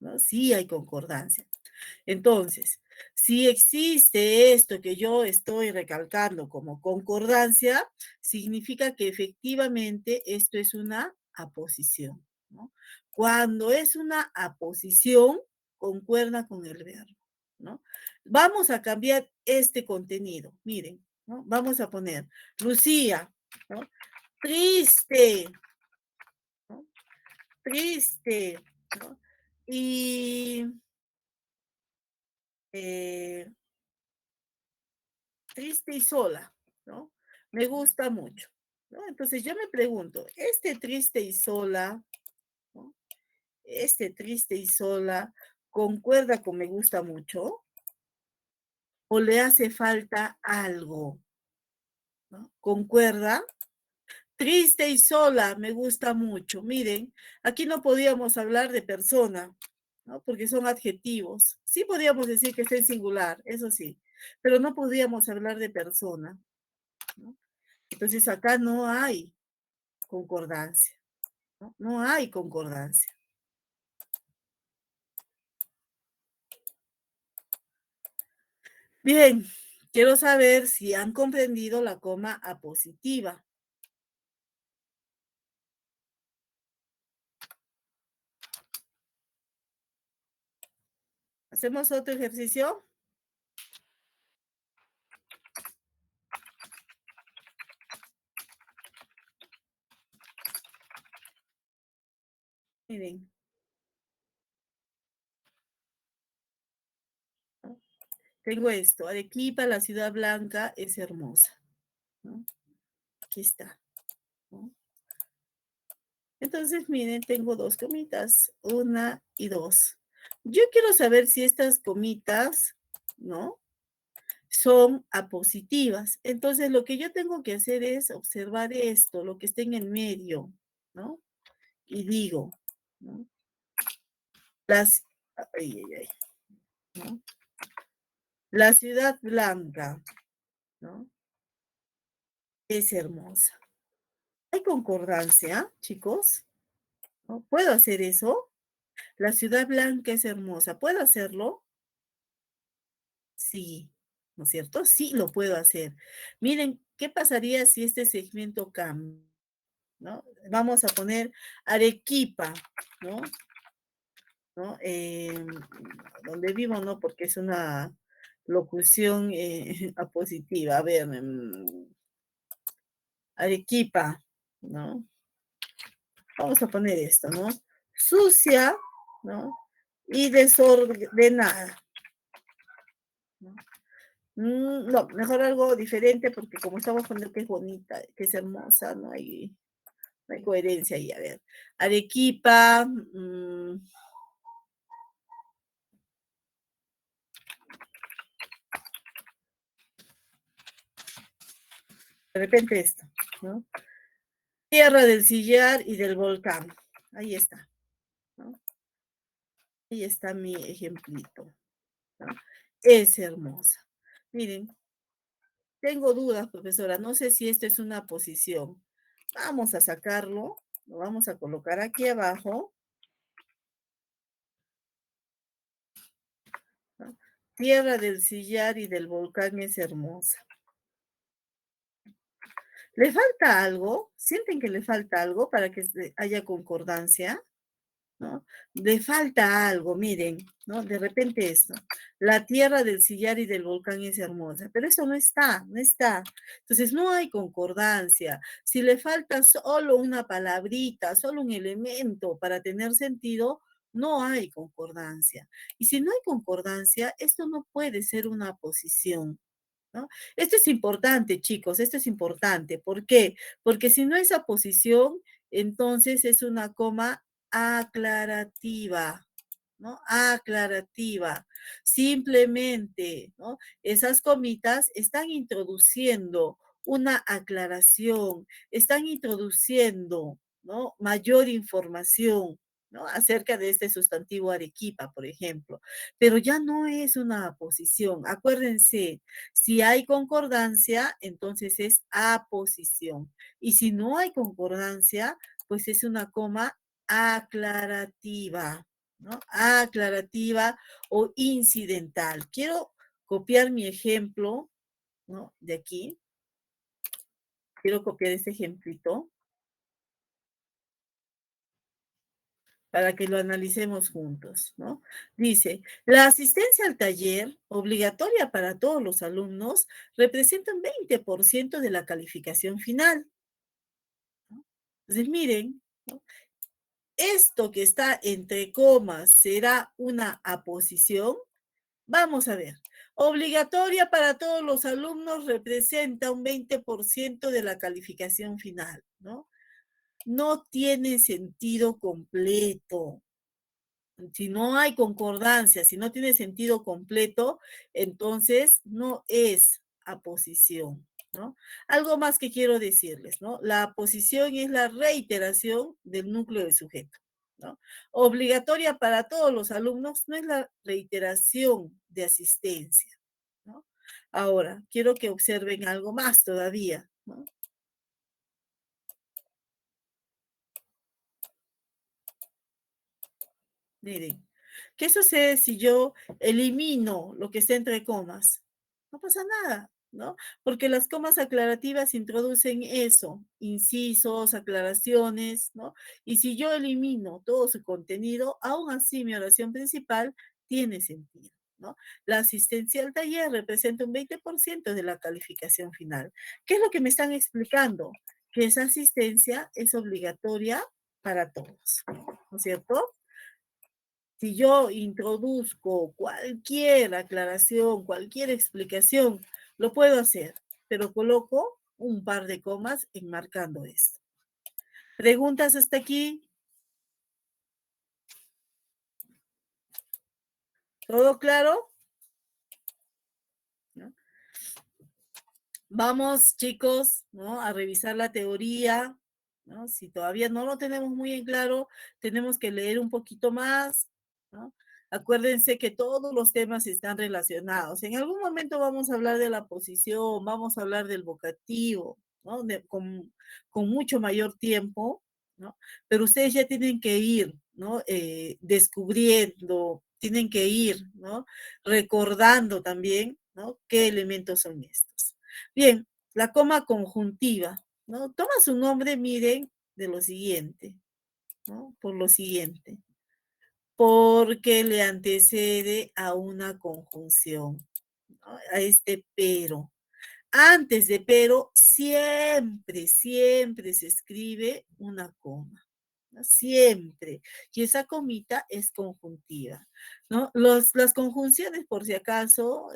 ¿no? Sí hay concordancia. Entonces, si existe esto que yo estoy recalcando como concordancia, significa que efectivamente esto es una aposición, ¿no? Cuando es una aposición, concuerda con el verbo, ¿no? Vamos a cambiar este contenido. Miren, ¿no? Vamos a poner Lucía, ¿no? Triste, ¿no? Triste, ¿no? Y eh, triste y sola, ¿no? Me gusta mucho, ¿no? Entonces yo me pregunto, ¿este triste y sola, ¿no? Este triste y sola, concuerda con me gusta mucho o le hace falta algo, ¿no? ¿Concuerda? Triste y sola, me gusta mucho. Miren, aquí no podíamos hablar de persona, ¿no? Porque son adjetivos. Sí podíamos decir que está en singular, eso sí, pero no podíamos hablar de persona, ¿no? Entonces acá no hay concordancia, ¿no? No hay concordancia. Bien, quiero saber si han comprendido la coma apositiva. ¿Hacemos otro ejercicio? Miren. ¿No? Tengo esto. Arequipa, la ciudad blanca, es hermosa, ¿no? Aquí está, ¿no? Entonces, miren, tengo dos comitas, una y dos. Yo quiero saber si estas comitas, ¿no? Son apositivas. Entonces, lo que yo tengo que hacer es observar esto, lo que está en el medio, ¿no? Y digo, ¿no? Las, ay, ay, ay, ¿no? La ciudad blanca, ¿no? Es hermosa. ¿Hay concordancia, chicos? ¿No? ¿Puedo hacer eso? La ciudad blanca es hermosa. ¿Puedo hacerlo? Sí, ¿no es cierto? Sí, lo puedo hacer. Miren, ¿qué pasaría si este segmento cambia? ¿No? Vamos a poner Arequipa, ¿no? ¿No? Donde vivo, ¿no? Porque es una locución apositiva. A ver, Arequipa, ¿no? Vamos a poner esto, ¿no? Sucia, ¿no? Y desordenada, ¿no? No, mejor algo diferente porque como estamos poniendo que es bonita, que es hermosa, no hay coherencia ahí. A ver, Arequipa, de repente esto, ¿no? Tierra del sillar y del volcán. Ahí está, ¿no? Ahí está mi ejemplito, ¿no? Es hermosa. Miren, tengo dudas, profesora. No sé si esta es una posición. Vamos a sacarlo. Lo vamos a colocar aquí abajo, ¿no? Tierra del sillar y del volcán es hermosa. ¿Le falta algo? ¿Sienten que le falta algo para que haya concordancia? ¿no? Le falta algo, miren, ¿no? De repente esto, la tierra del sillar y del volcán es hermosa, pero eso no está, no está. Entonces no hay concordancia. Si le falta solo una palabrita, solo un elemento para tener sentido, no hay concordancia. Y si no hay concordancia, esto no puede ser una posición, ¿no? Esto es importante, chicos, esto es importante. ¿Por qué? Porque si no es aposición, entonces es una coma aclarativa, ¿no? Aclarativa. Simplemente, ¿no? Esas comitas están introduciendo una aclaración, están introduciendo, ¿no? Mayor información, ¿no? Acerca de este sustantivo Arequipa, por ejemplo. Pero ya no es una aposición. Acuérdense, si hay concordancia, entonces es aposición. Y si no hay concordancia, pues es una coma aclarativa, ¿no? Aclarativa o incidental. Quiero copiar mi ejemplo, ¿no? De aquí. Quiero copiar este ejemplito para que lo analicemos juntos, ¿no? Dice, la asistencia al taller, obligatoria para todos los alumnos, representa un 20% de la calificación final, ¿no? Entonces, miren, ¿no? Esto que está entre comas, ¿será una aposición? Vamos a ver. Obligatoria para todos los alumnos representa un 20% de la calificación final, ¿no? No tiene sentido completo. Si no hay concordancia, si no tiene sentido completo, entonces no es aposición, ¿no? Algo más que quiero decirles, ¿no? La aposición es la reiteración del núcleo del sujeto, ¿no? Obligatoria para todos los alumnos no es la reiteración de asistencia, ¿no? Ahora, quiero que observen algo más todavía, ¿no? Miren, ¿qué sucede si yo elimino lo que está entre comas? No pasa nada, ¿no? Porque las comas aclarativas introducen eso, incisos, aclaraciones, ¿no? Y si yo elimino todo su contenido, aún así mi oración principal tiene sentido, ¿no? La asistencia al taller representa un 20% de la calificación final. ¿Qué es lo que me están explicando? Que esa asistencia es obligatoria para todos, ¿no es cierto? Si yo introduzco cualquier aclaración, cualquier explicación, lo puedo hacer, pero coloco un par de comas enmarcando esto. ¿Preguntas hasta aquí? ¿Todo claro? ¿No? Vamos, chicos, ¿no? A revisar la teoría, ¿no? Si todavía no lo tenemos muy en claro, tenemos que leer un poquito más, ¿no? Acuérdense que todos los temas están relacionados. En algún momento vamos a hablar de la posición, vamos a hablar del vocativo, ¿no? Con mucho mayor tiempo, ¿no? Pero ustedes ya tienen que ir, ¿no? Descubriendo, tienen que ir, ¿no? Recordando también, ¿no? ¿Qué elementos son estos? Bien, la coma conjuntiva, ¿no? Toma su nombre, miren, de lo siguiente, ¿no? Por lo siguiente. Porque le antecede a una conjunción, ¿no? A este pero. Antes de pero, siempre, siempre se escribe una coma, ¿no? Siempre. Y esa comita es conjuntiva, ¿no? Las conjunciones, por si acaso,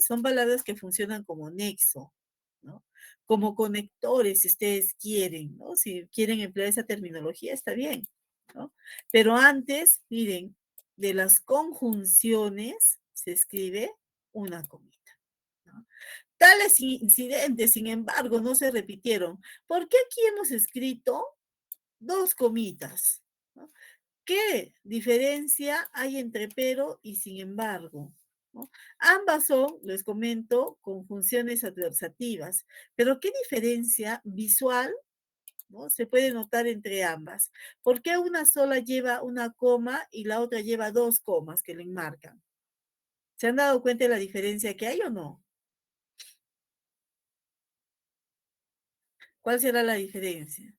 son palabras que funcionan como nexo, ¿no? Como conectores, si ustedes quieren, ¿no? Si quieren emplear esa terminología, está bien, ¿no? Pero antes, miren, de las conjunciones se escribe una comita, ¿no? Tales incidentes, sin embargo, no se repitieron. ¿Por qué aquí hemos escrito dos comitas? ¿No? ¿Qué diferencia hay entre pero y sin embargo? ¿No? Ambas son, les comento, conjunciones adversativas, pero ¿qué diferencia visual, ¿no? Se puede notar entre ambas? ¿Por qué una sola lleva una coma y la otra lleva dos comas que le enmarcan? ¿Se han dado cuenta de la diferencia que hay o no? ¿Cuál será la diferencia?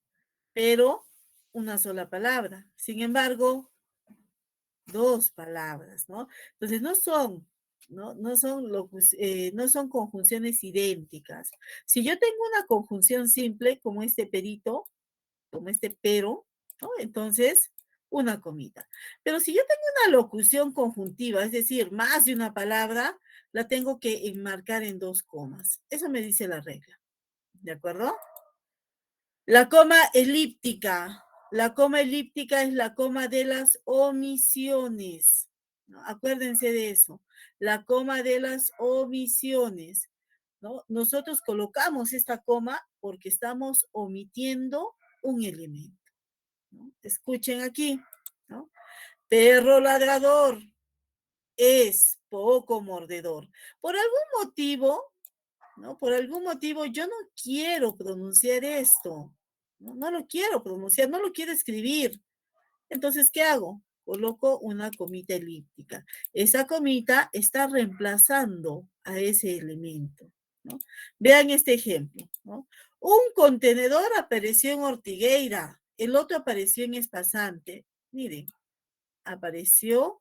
Pero una sola palabra. Sin embargo, dos palabras, ¿no? Entonces no son conjunciones idénticas. Si yo tengo una conjunción simple, como este perito, como este pero, ¿no? Entonces, una comita. Pero si yo tengo una locución conjuntiva, es decir, más de una palabra, la tengo que enmarcar en dos comas. Eso me dice la regla, ¿de acuerdo? La coma elíptica. La coma elíptica es la coma de las omisiones, ¿no? Acuérdense de eso. La coma de las omisiones, ¿no? Nosotros colocamos esta coma porque estamos omitiendo un elemento, ¿no? Escuchen aquí, ¿no? Perro ladrador es poco mordedor. Por algún motivo, ¿no? Por algún motivo yo no quiero pronunciar esto, ¿no? No lo quiero pronunciar, no lo quiero escribir. Entonces, ¿qué hago? Coloco una comita elíptica. Esa comita está reemplazando a ese elemento, ¿no? Vean este ejemplo, ¿no? Un contenedor apareció en Ortigueira, el otro apareció en Espasante. Miren, apareció,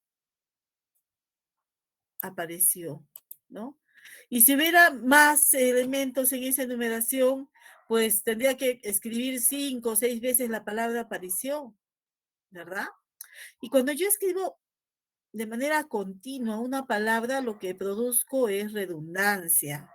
¿no? Y si hubiera más elementos en esa enumeración, pues tendría que escribir 5 o 6 veces la palabra apareció, ¿verdad? Y cuando yo escribo de manera continua una palabra, lo que produzco es redundancia,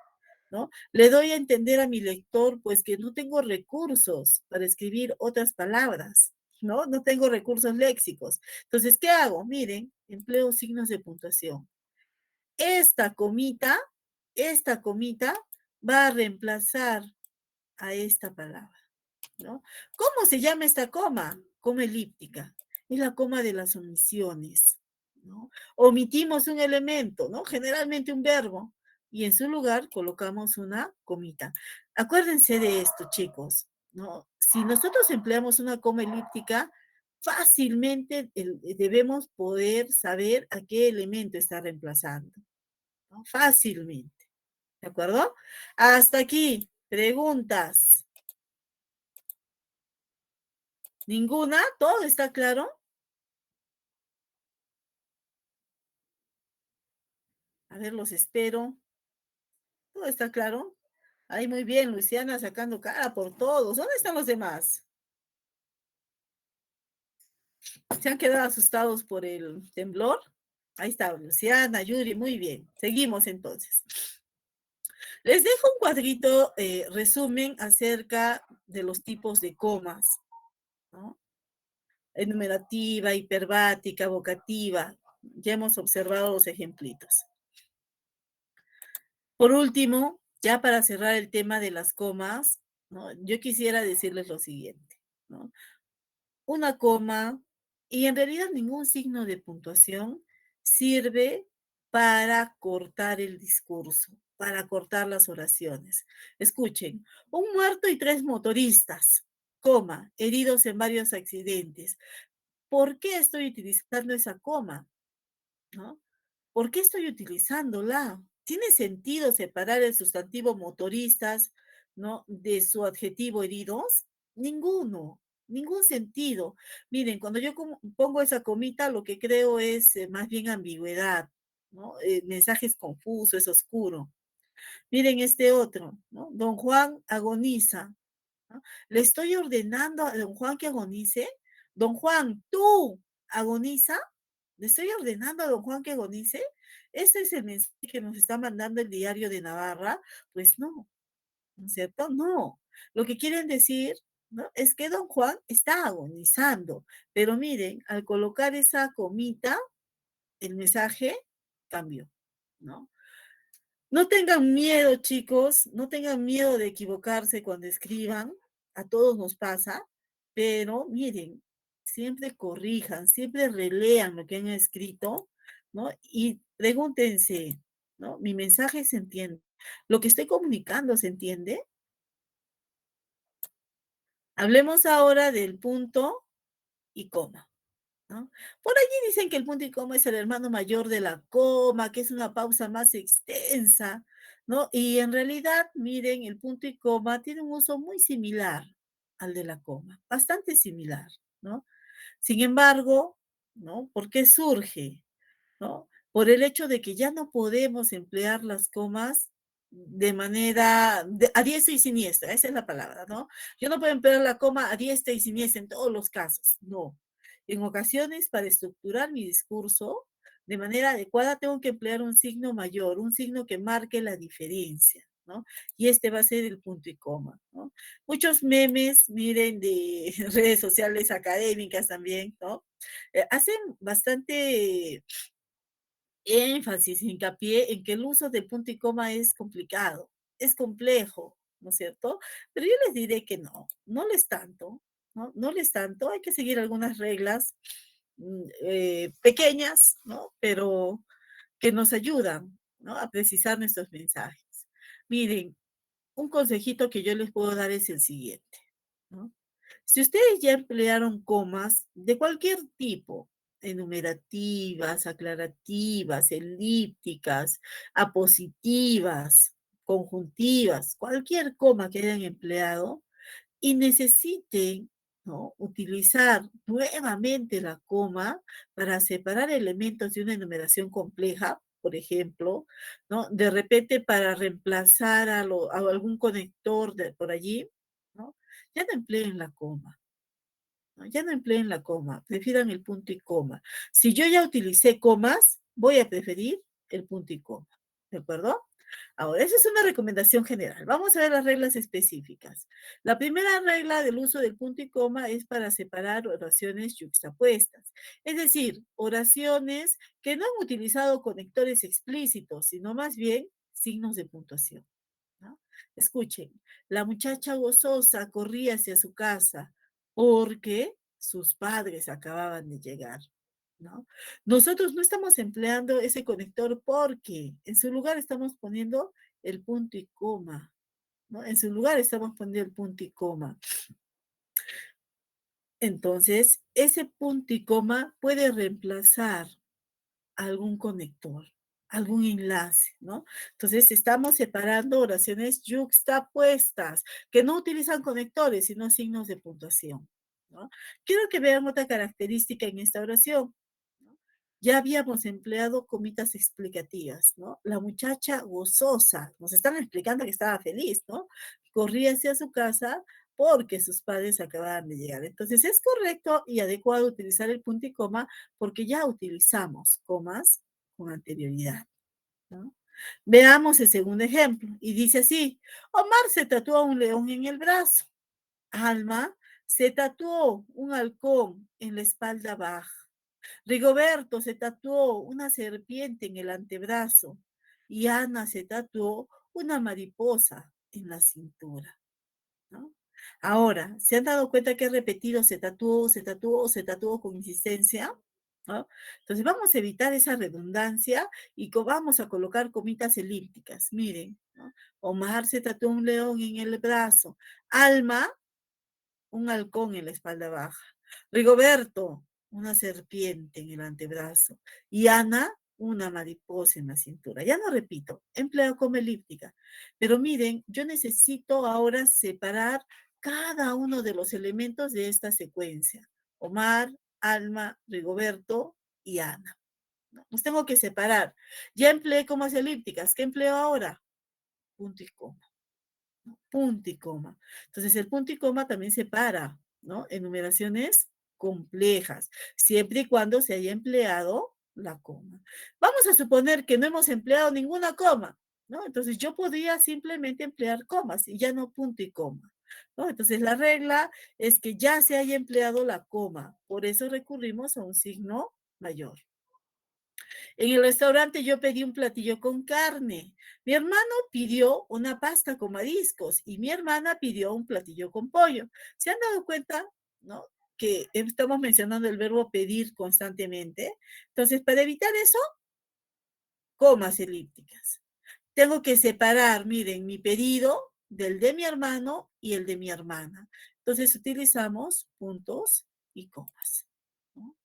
¿no? Le doy a entender a mi lector, pues, que no tengo recursos para escribir otras palabras, ¿no? No tengo recursos léxicos. Entonces, ¿qué hago? Miren, empleo signos de puntuación. Esta comita va a reemplazar a esta palabra, ¿no? ¿Cómo se llama esta coma? Coma elíptica. Es la coma de las omisiones, ¿no? Omitimos un elemento, ¿no? Generalmente un verbo, y en su lugar colocamos una comita. Acuérdense de esto, chicos, ¿no? Si nosotros empleamos una coma elíptica, fácilmente debemos poder saber a qué elemento está reemplazando, ¿no? Fácilmente, ¿de acuerdo? Hasta aquí, preguntas. ¿Ninguna? ¿Todo está claro? A ver, los espero. ¿Todo está claro? Ahí muy bien, Luciana sacando cara por todos. ¿Dónde están los demás? ¿Se han quedado asustados por el temblor? Ahí está, Luciana, Yuri, muy bien. Seguimos entonces. Les dejo un cuadrito resumen acerca de los tipos de comas, ¿no? Enumerativa, hiperbática, vocativa. Ya hemos observado los ejemplitos. Por último, ya para cerrar el tema de las comas, ¿no? Yo quisiera decirles lo siguiente, ¿no? Una coma y en realidad ningún signo de puntuación sirve para cortar el discurso, para cortar las oraciones. Escuchen, un muerto y 3 motoristas, coma, heridos en varios accidentes. ¿Por qué estoy utilizando esa coma? ¿No? ¿Por qué estoy utilizándola? ¿Tiene sentido separar el sustantivo motoristas, ¿no? De su adjetivo heridos? Ninguno, ningún sentido. Miren, cuando yo pongo esa comita, lo que creo es más bien ambigüedad, ¿no? Mensajes confusos, es oscuro. Miren este otro, ¿no? Don Juan agoniza, ¿no? ¿Le estoy ordenando a don Juan que agonice? Don Juan, tú agoniza. ¿Le estoy ordenando a don Juan que agonice? ¿Ese es el mensaje que nos está mandando el Diario de Navarra? Pues no, ¿no es cierto? No. Lo que quieren decir, ¿no? Es que don Juan está agonizando. Pero miren, al colocar esa comita, el mensaje cambió, ¿no? No tengan miedo, chicos, no tengan miedo de equivocarse cuando escriban, a todos nos pasa, pero miren, siempre corrijan, siempre relean lo que han escrito, ¿no? Y pregúntense, ¿no? ¿Mi mensaje se entiende? ¿Lo que estoy comunicando se entiende? Hablemos ahora del punto y coma, ¿no? Por allí dicen que el punto y coma es el hermano mayor de la coma, que es una pausa más extensa, ¿no? Y en realidad, miren, el punto y coma tiene un uso muy similar al de la coma, bastante similar, ¿no? Sin embargo, ¿no? ¿Por qué surge? ¿No? Por el hecho de que ya no podemos emplear las comas de manera a diestra y siniestra, esa es la palabra, ¿no? Yo no puedo emplear la coma a diestra y siniestra en todos los casos, no. En ocasiones, para estructurar mi discurso de manera adecuada, tengo que emplear un signo mayor, un signo que marque la diferencia, ¿no? Y este va a ser el punto y coma, ¿no? Muchos memes, miren, de redes sociales académicas también, ¿no? Hacen bastante énfasis, hincapié en que el uso del punto y coma es complicado, es complejo, ¿no es cierto? Pero yo les diré que no, no lo es tanto, ¿no? No lo es tanto, hay que seguir algunas reglas pequeñas, ¿no? Pero que nos ayudan, ¿no? A precisar nuestros mensajes. Miren, un consejito que yo les puedo dar es el siguiente, ¿no? Si ustedes ya emplearon comas de cualquier tipo, enumerativas, aclarativas, elípticas, apositivas, conjuntivas, cualquier coma que hayan empleado y necesiten, ¿no?, utilizar nuevamente la coma para separar elementos de una enumeración compleja, por ejemplo, ¿no? De repente para reemplazar a algún conector por allí, ¿no? Ya no empleen la coma, ¿no? Ya no empleen la coma, prefieran el punto y coma. Si yo ya utilicé comas, voy a preferir el punto y coma, ¿de acuerdo? Ahora, esa es una recomendación general. Vamos a ver las reglas específicas. La primera regla del uso del punto y coma es para separar oraciones yuxtapuestas. Es decir, oraciones que no han utilizado conectores explícitos, sino más bien signos de puntuación, ¿no? Escuchen, la muchacha gozosa corría hacia su casa porque sus padres acababan de llegar, ¿no? Nosotros no estamos empleando ese conector porque en su lugar estamos poniendo el punto y coma, ¿no? En su lugar estamos poniendo el punto y coma. Entonces, ese punto y coma puede reemplazar algún conector, algún enlace, ¿no? Entonces, estamos separando oraciones yuxtapuestas que no utilizan conectores, sino signos de puntuación, ¿no? Quiero que vean otra característica en esta oración, ¿no? Ya habíamos empleado comitas explicativas, ¿no? La muchacha gozosa, nos están explicando que estaba feliz, ¿no? Corría hacia su casa porque sus padres acababan de llegar. Entonces, es correcto y adecuado utilizar el punto y coma porque ya utilizamos comas con anterioridad, ¿no? Veamos el segundo ejemplo. Y dice así: Omar se tatuó un león en el brazo. Alma se tatuó un halcón en la espalda baja. Rigoberto se tatuó una serpiente en el antebrazo. Y Ana se tatuó una mariposa en la cintura, ¿no? Ahora, ¿se han dado cuenta que he repetido se tatuó, se tatuó, se tatuó con insistencia? ¿No? Entonces vamos a evitar esa redundancia y vamos a colocar comitas elípticas. Miren, ¿no? Omar se tatuó un león en el brazo. Alma, un halcón en la espalda baja. Rigoberto, una serpiente en el antebrazo. Y Ana, una mariposa en la cintura. Ya no repito, empleo como elíptica. Pero miren, yo necesito ahora separar cada uno de los elementos de esta secuencia. Omar, Alma, Rigoberto y Ana. Los tengo que separar. Ya empleé comas elípticas. ¿Qué empleo ahora? Punto y coma. Punto y coma. Entonces, el punto y coma también separa, ¿no? Enumeraciones complejas, siempre y cuando se haya empleado la coma. Vamos a suponer que no hemos empleado ninguna coma, ¿no? Entonces, yo podría simplemente emplear comas y ya no punto y coma, ¿no? Entonces, la regla es que ya se haya empleado la coma. Por eso recurrimos a un signo mayor. En el restaurante yo pedí un platillo con carne. Mi hermano pidió una pasta con mariscos y mi hermana pidió un platillo con pollo. ¿Se han dado cuenta, no?, que estamos mencionando el verbo pedir constantemente? Entonces, para evitar eso, comas elípticas. Tengo que separar, miren, mi pedido del de mi hermano y el de mi hermana. Entonces, utilizamos puntos y comas, ¿no?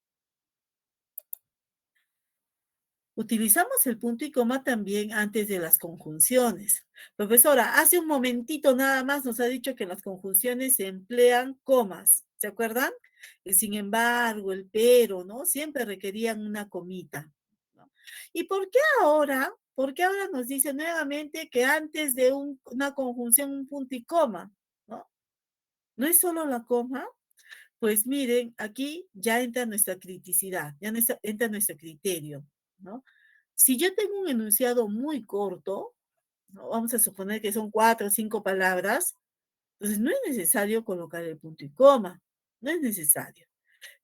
Utilizamos el punto y coma también antes de las conjunciones. Profesora, hace un momentito nada más nos ha dicho que en las conjunciones se emplean comas. ¿Se acuerdan? El sin embargo, el pero, ¿no? Siempre requerían una comita, ¿no? ¿Y por qué ahora nos dice nuevamente que antes de una conjunción un punto y coma, ¿no? ¿No es solo la coma? Pues miren, aquí ya entra nuestra criticidad, ya entra nuestro criterio, ¿no? Si yo tengo un enunciado muy corto, ¿no? Vamos a suponer que son 4 o 5 palabras, entonces no es necesario colocar el punto y coma, no es necesario.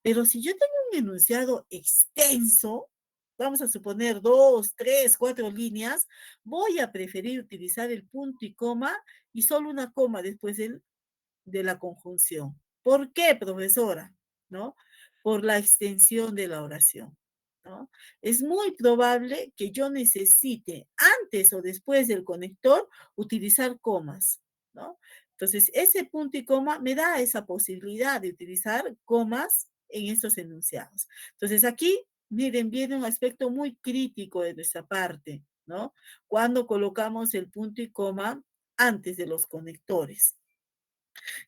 Pero si yo tengo un enunciado extenso, vamos a suponer 2, 3, 4 líneas, voy a preferir utilizar el punto y coma y solo una coma después de la conjunción. ¿Por qué, profesora? ¿No? Por la extensión de la oración, ¿no? Es muy probable que yo necesite antes o después del conector utilizar comas, ¿no? Entonces, ese punto y coma me da esa posibilidad de utilizar comas en estos enunciados. Entonces, aquí, miren, viene un aspecto muy crítico de nuestra parte, ¿no? Cuando colocamos el punto y coma antes de los conectores.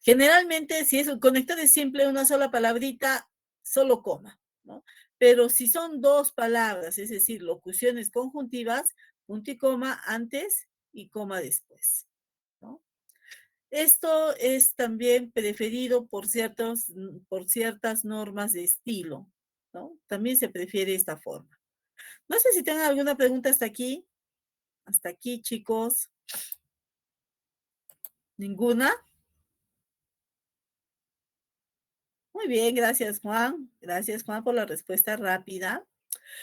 Generalmente, si es un conector es simple, una sola palabrita, solo coma, ¿no? Pero si son dos palabras, es decir, locuciones conjuntivas, punto y coma antes y coma después, ¿no? Esto es también preferido por ciertas normas de estilo, ¿no? También se prefiere esta forma. No sé si tengan alguna pregunta hasta aquí. Hasta aquí, chicos. ¿Ninguna? Muy bien, gracias Juan. Gracias Juan por la respuesta rápida.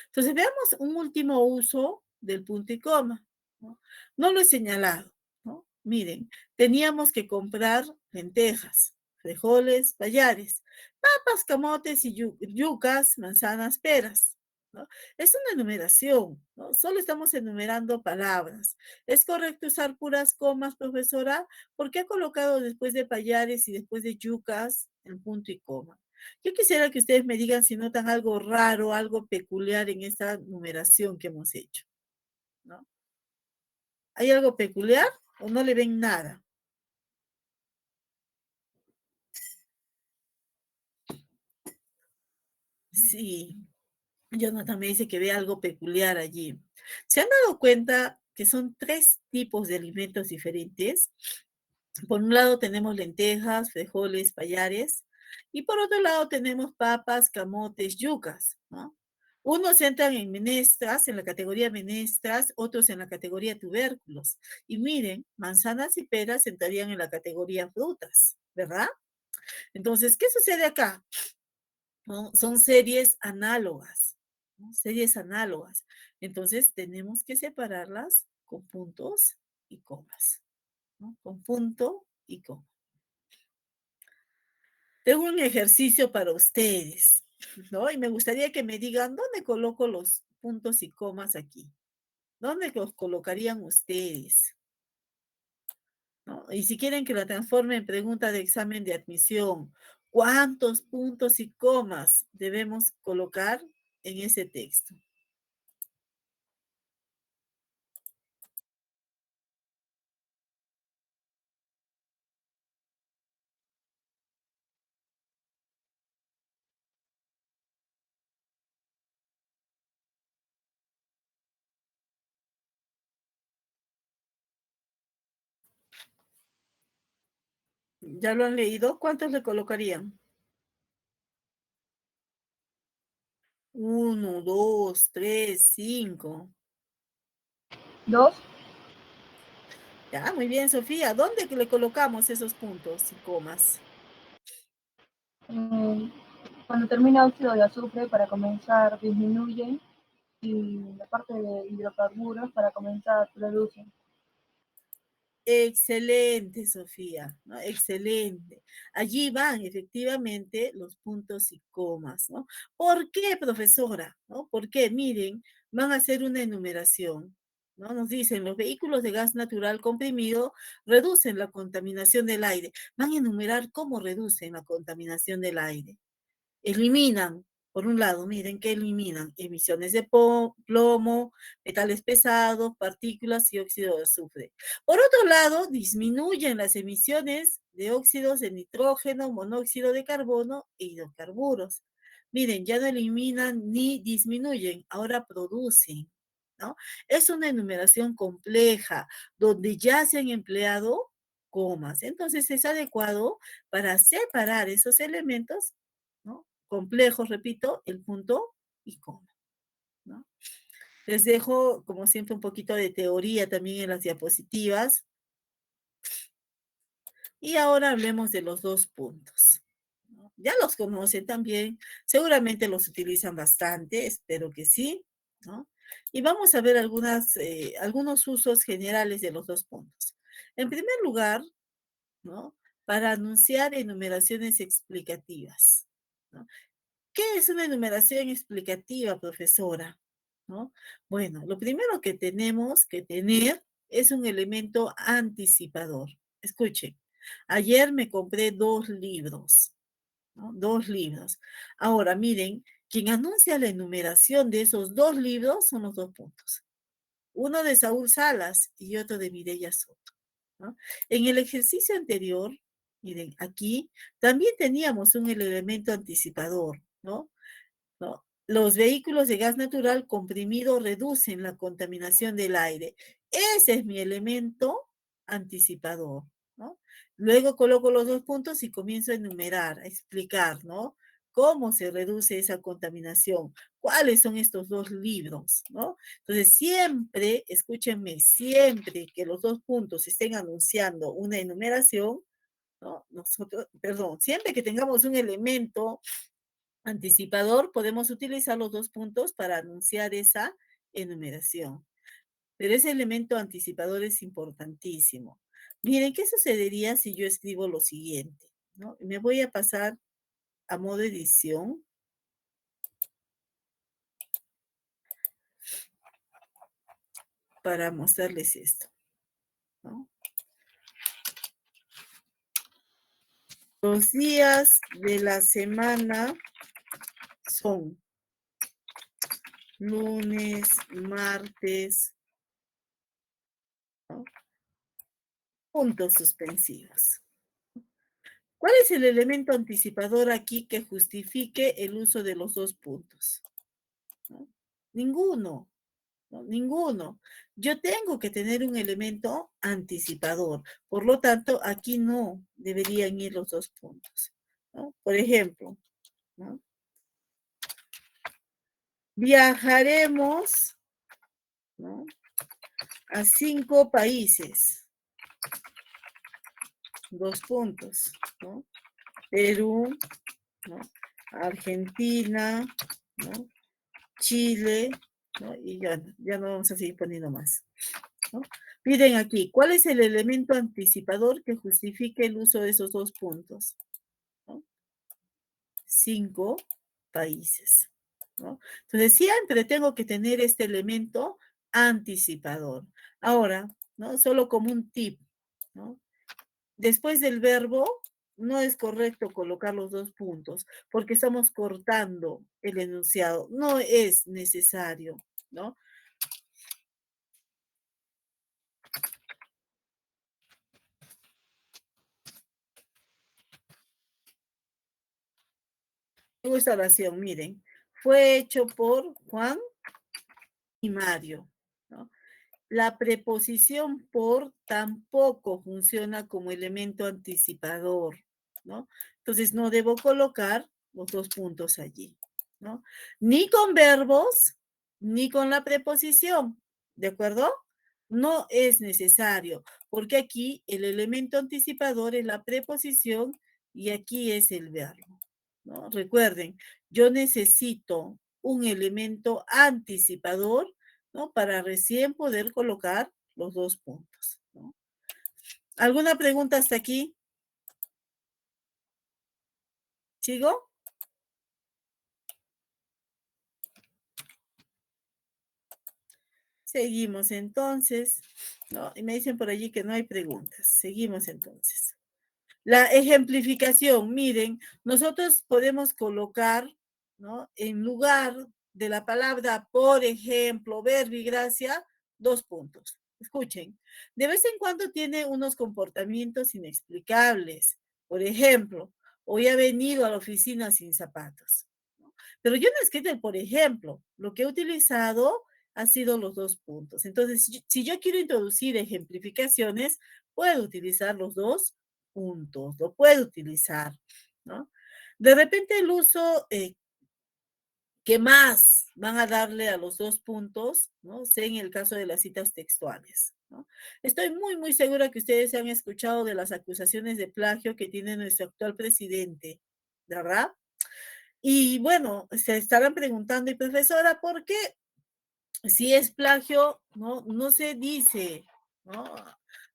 Entonces veamos un último uso del punto y coma, ¿no? No lo he señalado, ¿no? Miren, teníamos que comprar lentejas, frijoles, payares, papas, camotes y yucas, manzanas, peras, ¿no? Es una enumeración, ¿no? Solo estamos enumerando palabras. ¿Es correcto usar puras comas, profesora? ¿Por qué ha colocado después de payares y después de yucas el punto y coma? Yo quisiera que ustedes me digan si notan algo raro, algo peculiar en esta numeración que hemos hecho, ¿no? ¿Hay algo peculiar o no le ven nada? Sí, Jonathan me dice que ve algo peculiar allí. ¿Se han dado cuenta que son 3 tipos de alimentos diferentes? Por un lado tenemos lentejas, frijoles, payares, y por otro lado tenemos papas, camotes, yucas, ¿no? Unos entran en menestras, en la categoría menestras, otros en la categoría tubérculos. Y miren, manzanas y peras entrarían en la categoría frutas, ¿verdad? Entonces, ¿qué sucede acá? ¿No? Son series análogas, ¿no? Series análogas. Entonces, tenemos que separarlas con puntos y comas, ¿no? Con punto y coma. Tengo un ejercicio para ustedes, ¿no? Y me gustaría que me digan dónde coloco los puntos y comas aquí. ¿Dónde los colocarían ustedes? ¿No? Y si quieren que la transforme en pregunta de examen de admisión, ¿cuántos puntos y comas debemos colocar en ese texto? ¿Ya lo han leído? ¿Cuántos le colocarían? 1, 2, 3, 5. 2. Ya, muy bien, Sofía. ¿Dónde le colocamos esos puntos y comas? Cuando termina óxido de azufre, para comenzar, disminuyen y la parte de hidrocarburos, para comenzar, producen. Excelente, Sofía, ¿no? Excelente. Allí van efectivamente los puntos y comas, ¿no? ¿Por qué, profesora? ¿No? ¿Por qué? Miren, van a hacer una enumeración, ¿no? Nos dicen, los vehículos de gas natural comprimido reducen la contaminación del aire. Van a enumerar cómo reducen la contaminación del aire. Eliminan Por un lado, miren que eliminan emisiones de plomo, metales pesados, partículas y óxido de azufre. Por otro lado, disminuyen las emisiones de óxidos de nitrógeno, monóxido de carbono e hidrocarburos. Miren, ya no eliminan ni disminuyen, ahora producen, ¿no? Es una enumeración compleja donde ya se han empleado comas. Entonces es adecuado para separar esos elementos, ¿no? Complejos, repito, el punto y coma, ¿no? Les dejo, como siempre, un poquito de teoría también en las diapositivas. Y ahora hablemos de los dos puntos, ¿no? Ya los conocen también, seguramente los utilizan bastante, espero que sí, ¿no? Y vamos a ver algunos usos generales de los dos puntos. En primer lugar, ¿no? Para anunciar enumeraciones explicativas, ¿no? ¿Qué es una enumeración explicativa, profesora? ¿No? Bueno, lo primero que tenemos que tener es un elemento anticipador. Escuchen, ayer me compré 2 libros, ¿no? 2 libros. Ahora, miren, quien anuncia la enumeración de esos 2 libros son los 2 puntos. Uno de Saúl Salas y otro de Mireya Soto, ¿no? En el ejercicio anterior, miren, aquí también teníamos un elemento anticipador, ¿no? Los vehículos de gas natural comprimido reducen la contaminación del aire. Ese es mi elemento anticipador, ¿no? Luego coloco los 2 puntos y comienzo a enumerar, a explicar, ¿no? Cómo se reduce esa contaminación, cuáles son estos 2 libros, ¿no? Entonces, siempre, escúchenme, siempre que los 2 puntos estén anunciando una enumeración, ¿no? Siempre que tengamos un elemento anticipador, podemos utilizar los 2 puntos para anunciar esa enumeración. Pero ese elemento anticipador es importantísimo. Miren, ¿qué sucedería si yo escribo lo siguiente? ¿No? Me voy a pasar a modo edición. Para mostrarles esto, ¿no? Los días de la semana son lunes, martes, ¿no? Puntos suspensivos. ¿Cuál es el elemento anticipador aquí que justifique el uso de los 2 puntos? ¿No? Ninguno, ¿no? Ninguno. Yo tengo que tener un elemento anticipador. Por lo tanto, aquí no deberían ir los 2 puntos, ¿no? Por ejemplo, ¿no? Viajaremos, ¿no? A 5 países. 2 puntos, ¿no? Perú, ¿no? Argentina, ¿no? Chile, ¿no? Y ya no vamos a seguir poniendo más, ¿no? Miren aquí, ¿cuál es el elemento anticipador que justifique el uso de esos 2 puntos? ¿No? 5 países, ¿no? Entonces, siempre tengo que tener este elemento anticipador. Ahora, ¿no? Solo como un tip, ¿no? Después del verbo, no es correcto colocar los 2 puntos, porque estamos cortando el enunciado. No es necesario, ¿no? Tengo esta oración, miren. Fue hecho por Juan y Mario, ¿no? La preposición por tampoco funciona como elemento anticipador, ¿no? Entonces no debo colocar los 2 puntos allí, ¿no? Ni con verbos, ni con la preposición, ¿de acuerdo? No es necesario, porque aquí el elemento anticipador es la preposición y aquí es el verbo, ¿no? Recuerden, yo necesito un elemento anticipador, ¿no? Para recién poder colocar los 2 puntos, ¿no? ¿Alguna pregunta hasta aquí? ¿Sigo? Seguimos entonces, ¿no? Y me dicen por allí que no hay preguntas. Seguimos entonces. La ejemplificación, miren, nosotros podemos colocar ¿no? En lugar de la palabra por ejemplo, verbigracia, 2 puntos. Escuchen, de vez en cuando tiene unos comportamientos inexplicables. Por ejemplo, hoy ha venido a la oficina sin zapatos. ¿No? Pero yo no he escrito el por ejemplo. Lo que he utilizado ha sido los 2 puntos. Entonces, si yo quiero introducir ejemplificaciones, puedo utilizar los 2 puntos. Lo puedo utilizar, ¿no? De repente el uso que más van a darle a los 2 puntos, ¿no? Sé en el caso de las citas textuales, ¿no? Estoy muy segura que ustedes han escuchado de las acusaciones de plagio que tiene nuestro actual presidente, ¿verdad? Y bueno, se estarán preguntando, y profesora, ¿por qué si es plagio, no se dice, ¿no?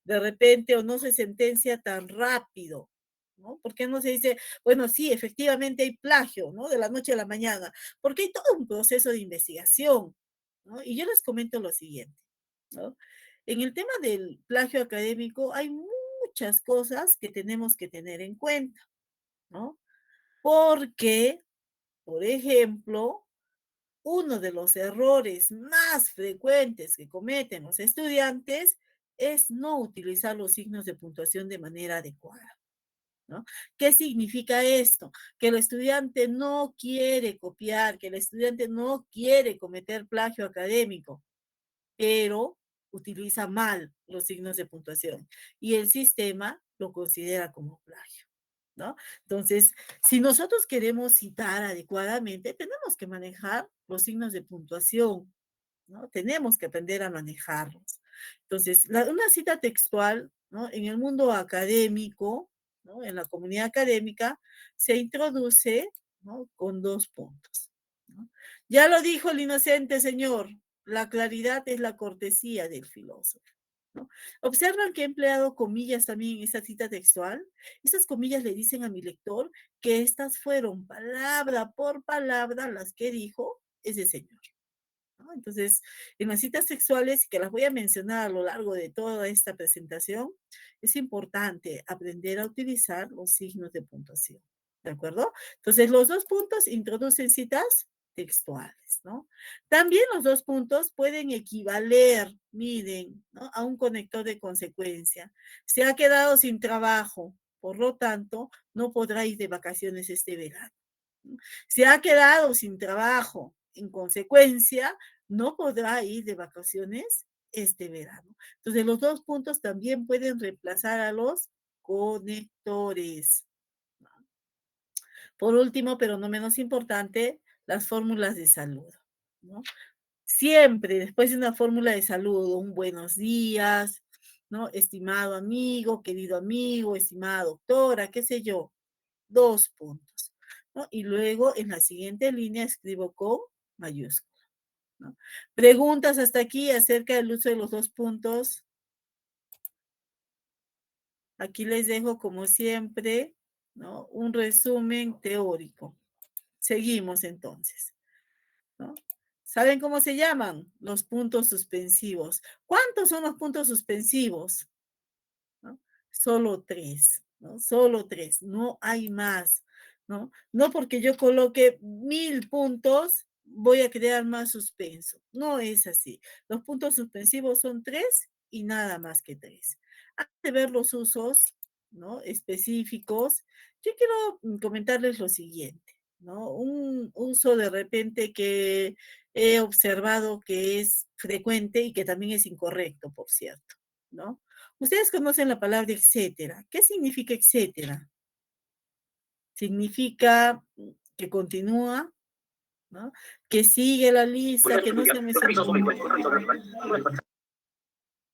De repente, o no se sentencia tan rápido, ¿no? ¿Por qué no se dice, bueno, sí, efectivamente hay plagio, ¿no? De la noche a la mañana, porque hay todo un proceso de investigación, ¿no? Y yo les comento lo siguiente, ¿no? En el tema del plagio académico hay muchas cosas que tenemos que tener en cuenta, ¿no? Porque, por ejemplo, uno de los errores más frecuentes que cometen los estudiantes es no utilizar los signos de puntuación de manera adecuada, ¿no? ¿Qué significa esto? Que el estudiante no quiere copiar, que el estudiante no quiere cometer plagio académico, pero utiliza mal los signos de puntuación y el sistema lo considera como plagio, ¿no? Entonces, si nosotros queremos citar adecuadamente, tenemos que manejar los signos de puntuación, ¿no? Tenemos que aprender a manejarlos. Entonces, una cita textual, ¿no? En el mundo académico, ¿no? En la comunidad académica, se introduce, ¿no? Con 2 puntos, ¿no? Ya lo dijo el inocente señor, la claridad es la cortesía del filósofo, ¿no? Observan que he empleado comillas también en esta cita textual. Esas comillas le dicen a mi lector que estas fueron palabra por palabra las que dijo ese señor, ¿no? Entonces, en las citas textuales, que las voy a mencionar a lo largo de toda esta presentación, es importante aprender a utilizar los signos de puntuación, ¿de acuerdo? Entonces, los 2 puntos introducen citas textuales, ¿no? También los 2 puntos pueden equivaler, miren, ¿no? A un conector de consecuencia. Se ha quedado sin trabajo, por lo tanto, no podrá ir de vacaciones este verano. Se ha quedado sin trabajo, en consecuencia, no podrá ir de vacaciones este verano. Entonces, los 2 puntos también pueden reemplazar a los conectores. Por último, pero no menos importante, las fórmulas de saludo, ¿no? Siempre, después de una fórmula de saludo, un buenos días, ¿no? Estimado amigo, querido amigo, estimada doctora, qué sé yo, 2 puntos, ¿no? Y luego en la siguiente línea escribo con mayúscula, ¿no? Preguntas hasta aquí acerca del uso de los 2 puntos. Aquí les dejo, como siempre, ¿no? Un resumen teórico. Seguimos entonces, ¿no? ¿Saben cómo se llaman? Los puntos suspensivos. ¿Cuántos son los puntos suspensivos? ¿No? Solo 3, ¿no? Solo 3, no hay más, ¿no? No porque yo coloque 1000 puntos, voy a crear más suspenso. No es así. Los puntos suspensivos son 3 y nada más que 3. Antes de ver los usos, ¿no? Específicos, yo quiero comentarles lo siguiente, ¿no? Un uso de repente que he observado que es frecuente y que también es incorrecto, por cierto, ¿no? Ustedes conocen la palabra etcétera. ¿Qué significa etcétera? Significa que continúa, ¿no? Que sigue la lista, que no se me...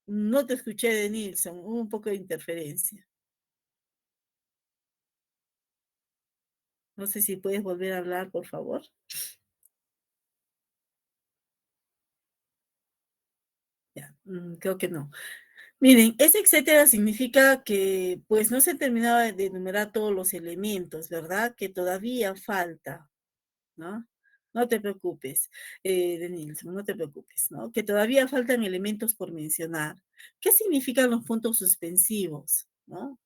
No te escuché de Nilsson, hubo un poco de interferencia. No sé si puedes volver a hablar, por favor. Ya, creo que no. Miren, ese etcétera significa que pues no se terminaba de enumerar todos los elementos, ¿verdad? Que todavía falta, ¿no? No te preocupes, de Nilsson, no te preocupes, ¿no? Que todavía faltan elementos por mencionar. ¿Qué significan los puntos suspensivos, ¿no?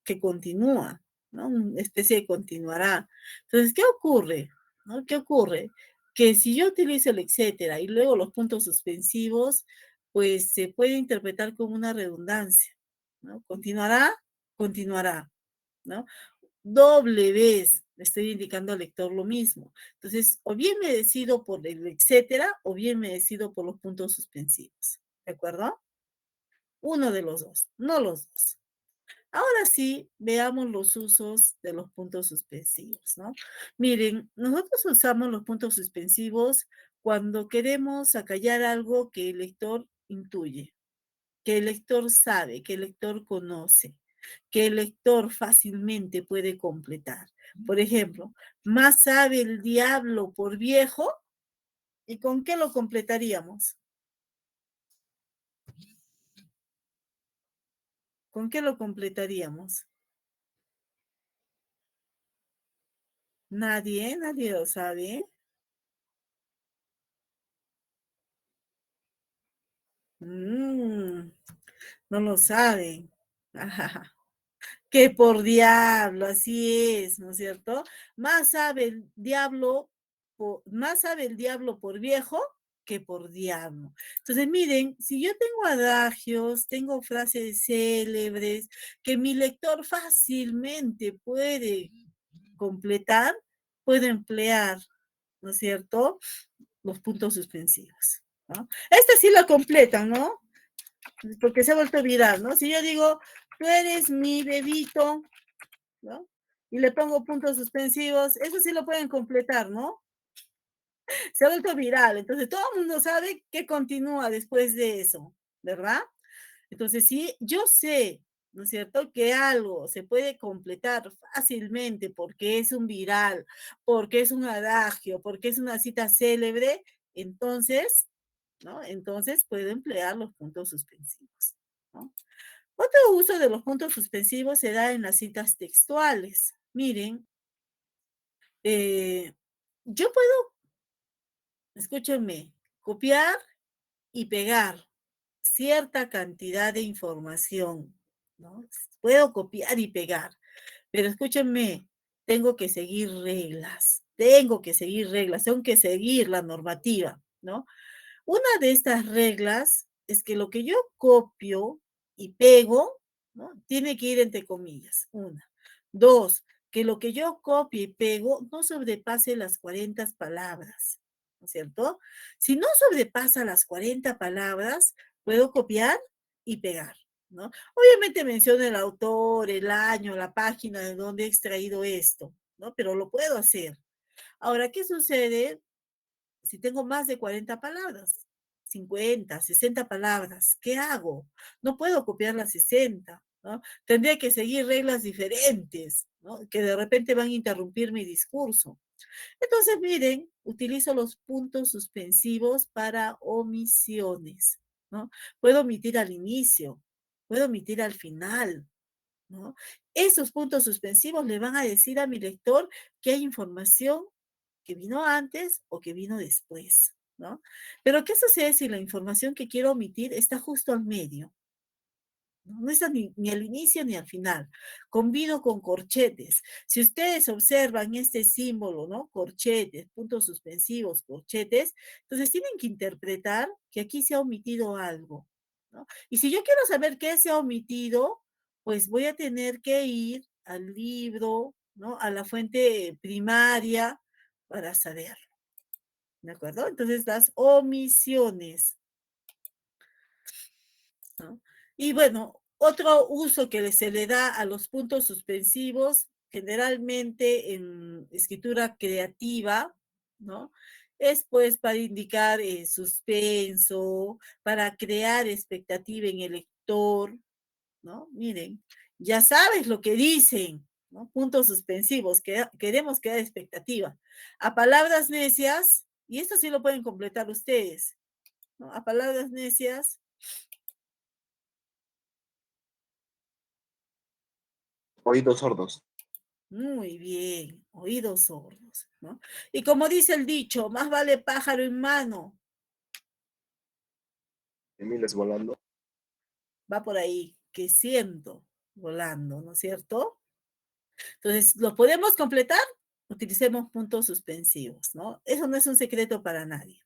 Que continúa, ¿no? Una especie de continuará. Entonces, ¿qué ocurre? ¿no? ¿Qué ocurre? Que si yo utilizo el etcétera y luego los puntos suspensivos, pues se puede interpretar como una redundancia, ¿no? Continuará, continuará, ¿no? Doble vez le estoy indicando al lector lo mismo. Entonces, o bien me decido por el etcétera, o bien me decido por los puntos suspensivos, ¿de acuerdo? Uno de los dos, no los dos. Ahora sí, veamos los usos de los puntos suspensivos, ¿no? Miren, nosotros usamos los puntos suspensivos cuando queremos acallar algo que el lector intuye, que el lector sabe, que el lector conoce, que el lector fácilmente puede completar. Por ejemplo, más sabe el diablo por viejo, ¿y con qué lo completaríamos? ¿Con qué lo completaríamos? Nadie lo sabe. Mm, no lo saben. Ajá. Que por diablo, así es, ¿no es cierto? Más sabe el diablo, más sabe el diablo por viejo que por diablo. Entonces, miren, si yo tengo adagios, tengo frases célebres que mi lector fácilmente puede completar, puedo emplear, ¿no es cierto? Los puntos suspensivos, ¿no? Este sí lo completan, ¿no? Porque se ha vuelto viral, ¿no? Si yo digo, tú eres mi bebito, ¿no? Y le pongo puntos suspensivos, eso sí lo pueden completar, ¿no? Se ha vuelto viral, entonces todo el mundo sabe que continúa después de eso, ¿verdad? Entonces, sí, yo sé, ¿no es cierto?, que algo se puede completar fácilmente porque es un viral, porque es un adagio, porque es una cita célebre, entonces, ¿no? Entonces puedo emplear los puntos suspensivos, ¿no? Otro uso de los puntos suspensivos se da en las citas textuales. Miren, yo puedo, escúchenme, copiar y pegar cierta cantidad de información, ¿no? Puedo copiar y pegar, pero escúchenme, tengo que seguir reglas, tengo que seguir la normativa, ¿no? Una de estas reglas es que lo que yo copio y pego, ¿no? Tiene que ir entre comillas, una. Dos, que lo que yo copio y pego no sobrepase las 40 palabras, ¿no es cierto? Si no sobrepasa las 40 palabras, puedo copiar y pegar, ¿no? Obviamente menciona el autor, el año, la página de donde he extraído esto, ¿no? Pero lo puedo hacer. Ahora, ¿qué sucede si tengo más de 40 palabras? 50, 60 palabras, ¿qué hago? No puedo copiar las 60, ¿no? Tendría que seguir reglas diferentes, ¿no? Que de repente van a interrumpir mi discurso. Entonces, miren, utilizo los puntos suspensivos para omisiones, ¿no? Puedo omitir al inicio, puedo omitir al final, ¿no? Esos puntos suspensivos le van a decir a mi lector que hay información que vino antes o que vino después, ¿no? Pero ¿qué sucede si la información que quiero omitir está justo al medio? No está ni al inicio ni al final. Combino con corchetes. Si ustedes observan este símbolo, ¿no? Corchetes, puntos suspensivos, corchetes, entonces tienen que interpretar que aquí se ha omitido algo, ¿no? Y si yo quiero saber qué se ha omitido, pues voy a tener que ir al libro, ¿no? A la fuente primaria para saberlo, ¿de acuerdo? Entonces, las omisiones, ¿no? Y bueno, otro uso que se le da a los puntos suspensivos, generalmente en escritura creativa, ¿no? Es pues para indicar suspenso, para crear expectativa en el lector, ¿no? Miren, ya sabes lo que dicen, ¿no? Puntos suspensivos, que queremos crear expectativa. A palabras necias, y esto sí lo pueden completar ustedes, ¿no? A palabras necias, Oídos sordos. muy bien, oídos sordos, ¿no? Y como dice el dicho, más vale pájaro en mano, Miles volando. va por ahí, que ciento volando, ¿no es cierto? Entonces, ¿lo podemos completar? utilicemos puntos suspensivos, ¿no? Eso no es un secreto para nadie.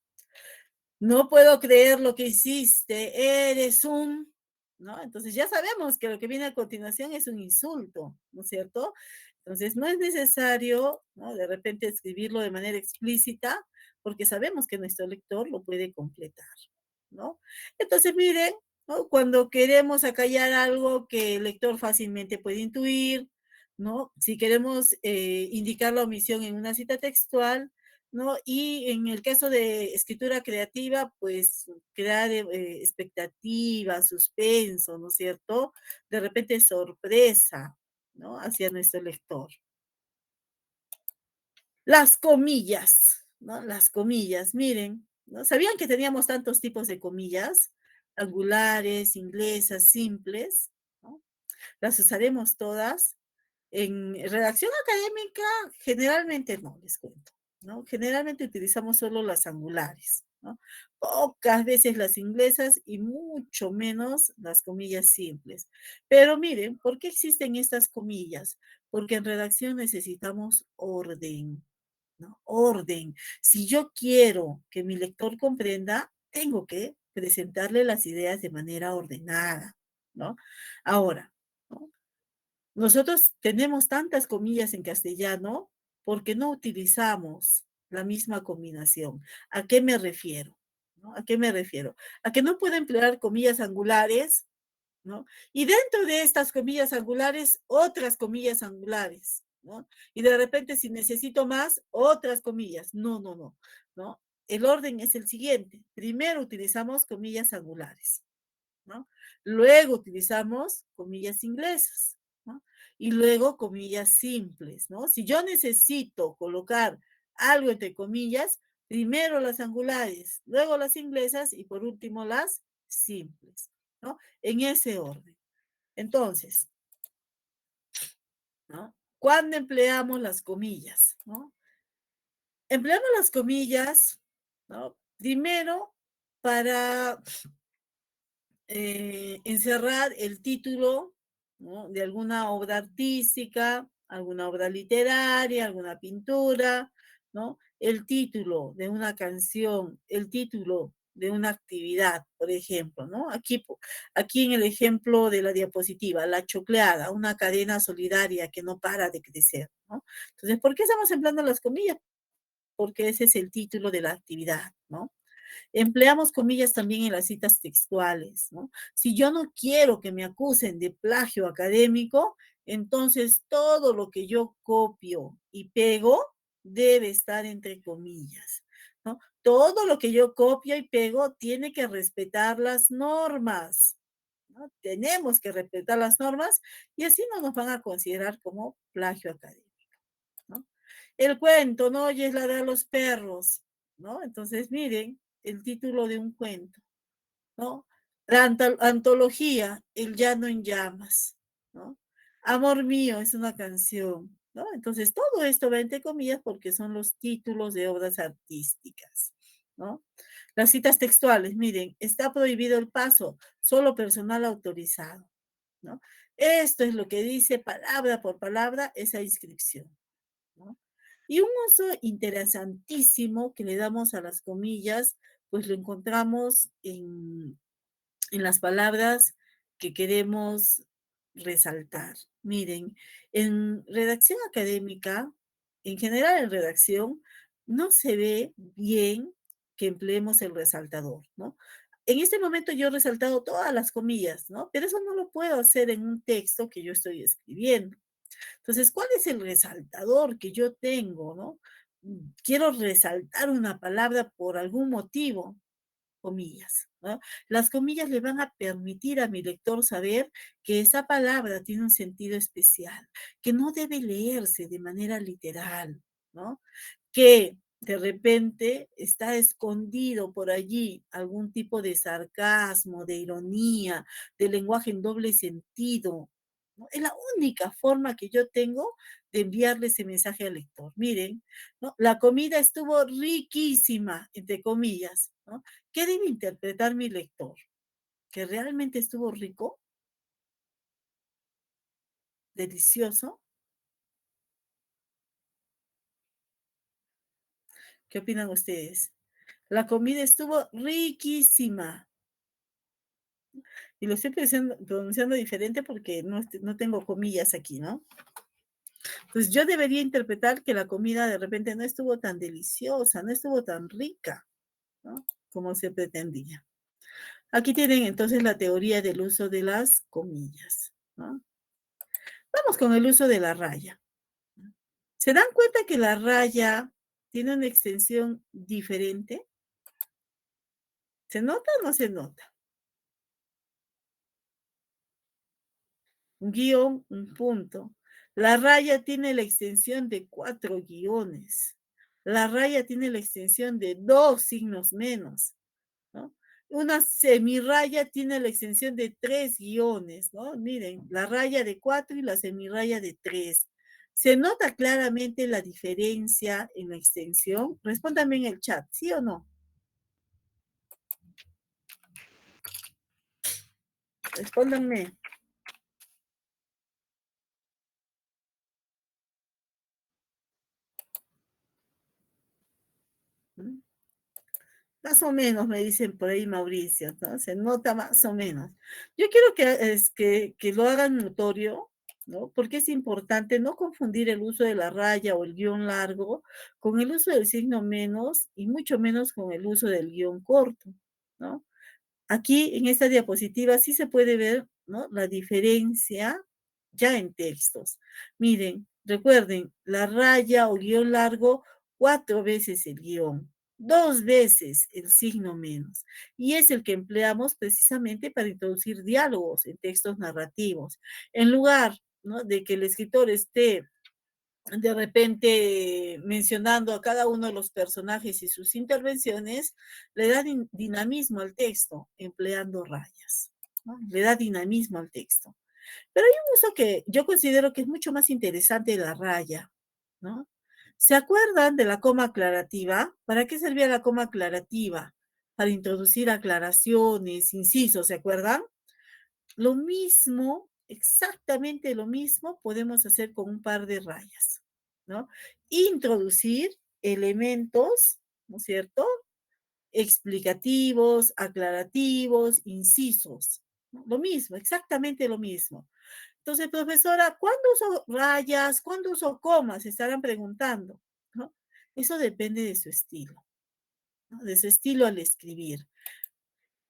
No puedo creer lo que hiciste, eres un, ¿no? Entonces ya sabemos que lo que viene a continuación es un insulto, ¿no es cierto? Entonces no es necesario, ¿no? De repente escribirlo de manera explícita, porque sabemos que nuestro lector lo puede completar, ¿no? Entonces miren, ¿no? Cuando queremos acallar algo que el lector fácilmente puede intuir, ¿no? Si queremos indicar la omisión en una cita textual, ¿no? Y en el caso de escritura creativa, pues crear expectativa, suspenso, ¿no es cierto? De repente sorpresa, ¿no? Hacia nuestro lector. Las comillas, ¿no? Las comillas, miren, ¿no? ¿Sabían que teníamos tantos tipos de comillas? Angulares, inglesas, simples, ¿no? Las usaremos todas. En redacción académica, generalmente no, les cuento, ¿no? Generalmente utilizamos solo las angulares, ¿no? Pocas veces las inglesas y mucho menos las comillas simples. Pero miren, ¿por qué existen estas comillas? Porque en redacción necesitamos orden, ¿no? Orden. Si yo quiero que mi lector comprenda, tengo que presentarle las ideas de manera ordenada, ¿no? Ahora, ¿no? Nosotros tenemos tantas comillas en castellano porque no utilizamos la misma combinación. ¿A qué me refiero? ¿No? ¿A qué me refiero? A que no puedo emplear comillas angulares, ¿no? Y dentro de estas comillas angulares, otras comillas angulares, ¿no? Y de repente, si necesito más, otras comillas. No, no, no, ¿no? El orden es el siguiente. Primero utilizamos comillas angulares, ¿no? Luego utilizamos comillas inglesas, ¿no? Y luego comillas simples, ¿no? Si yo necesito colocar algo entre comillas, primero las angulares, luego las inglesas y por último las simples, ¿no? En ese orden. Entonces, ¿no? ¿Cuándo empleamos las comillas? ¿No? Empleamos las comillas, ¿no? Primero para encerrar el título, ¿no? De alguna obra artística, alguna obra literaria, alguna pintura, ¿no? El título de una canción, el título de una actividad, por ejemplo, ¿no? Aquí en el ejemplo de la diapositiva, la chocleada, una cadena solidaria que no para de crecer, ¿no? Entonces, ¿por qué estamos empleando las comillas? Porque ese es el título de la actividad, ¿no? Empleamos comillas también en las citas textuales, ¿no? Si yo no quiero que me acusen de plagio académico, entonces todo lo que yo copio y pego debe estar entre comillas, ¿no? Todo lo que yo copio y pego tiene que respetar las normas, ¿no? Tenemos que respetar las normas y así no nos van a considerar como plagio académico, ¿no? El cuento, ¿no? Oye, es la de los perros, ¿no? Entonces, miren, el título de un cuento, ¿no? La antología, El llano en llamas, ¿no? Amor mío es una canción, ¿no? Entonces, todo esto va entre comillas porque son los títulos de obras artísticas, ¿no? Las citas textuales, miren, está prohibido el paso, solo personal autorizado, ¿no? Esto es lo que dice palabra por palabra esa inscripción, ¿no? Y un uso interesantísimo que le damos a las comillas, pues lo encontramos en las palabras que queremos resaltar. Miren, en redacción académica, en general en redacción, no se ve bien que empleemos el resaltador, ¿no? En este momento yo he resaltado todas las comillas, ¿no? Pero eso no lo puedo hacer en un texto que yo estoy escribiendo. Entonces, ¿cuál es el resaltador que yo tengo, no? Quiero resaltar una palabra por algún motivo, comillas, ¿no? Las comillas le van a permitir a mi lector saber que esa palabra tiene un sentido especial, que no debe leerse de manera literal, ¿no? Que de repente está escondido por allí algún tipo de sarcasmo, de ironía, de lenguaje en doble sentido, ¿no? Es la única forma que yo tengo de enviarle ese mensaje al lector. Miren, ¿no? La comida estuvo riquísima, entre comillas, ¿no? ¿Qué debe interpretar mi lector? ¿Que realmente estuvo rico? ¿Delicioso? ¿Qué opinan ustedes? La comida estuvo riquísima. Y lo estoy pronunciando diferente porque no tengo comillas aquí, ¿no? Entonces yo debería interpretar que la comida de repente no estuvo tan deliciosa, no estuvo tan rica, ¿no? Como se pretendía. Aquí tienen entonces la teoría del uso de las comillas, ¿no? Vamos con el uso de la raya. ¿Se dan cuenta que la raya tiene una extensión diferente? ¿Se nota o no se nota? Un guión, un punto. La raya tiene la extensión de 4 guiones. La raya tiene la extensión de 2 signos menos, ¿no? Una semirraya tiene la extensión de 3 guiones, ¿no? Miren, la raya de 4 y la semirraya de 3. ¿Se nota claramente la diferencia en la extensión? Respóndame en el chat, ¿sí o no? Respóndanme. ¿Mm? Más o menos, me dicen por ahí Mauricio, ¿no? Se nota más o menos. Yo quiero que lo hagan notorio, ¿no? Porque es importante no confundir el uso de la raya o el guión largo con el uso del signo menos y mucho menos con el uso del guión corto, ¿no? Aquí en esta diapositiva sí se puede ver, ¿no?, la diferencia ya en textos. Miren, recuerden, la raya o guión largo, 4 veces el guión, 2 veces el signo menos. Y es el que empleamos precisamente para introducir diálogos en textos narrativos. En lugar, ¿no?, de que el escritor esté de repente mencionando a cada uno de los personajes y sus intervenciones, le da dinamismo al texto empleando rayas, ¿no? Le da dinamismo al texto. Pero hay un uso que yo considero que es mucho más interesante de la raya, ¿no? ¿Se acuerdan de la coma aclarativa? ¿Para qué servía la coma aclarativa? Para introducir aclaraciones, incisos, ¿se acuerdan? Lo mismo, exactamente lo mismo, podemos hacer con un par de rayas, ¿no? Introducir elementos, ¿no es cierto?, explicativos, aclarativos, incisos, ¿no? Lo mismo, exactamente lo mismo. Entonces, profesora, ¿cuándo uso rayas? ¿Cuándo uso comas? Se estarán preguntando, ¿no? Eso depende de su estilo, ¿no?, de su estilo al escribir.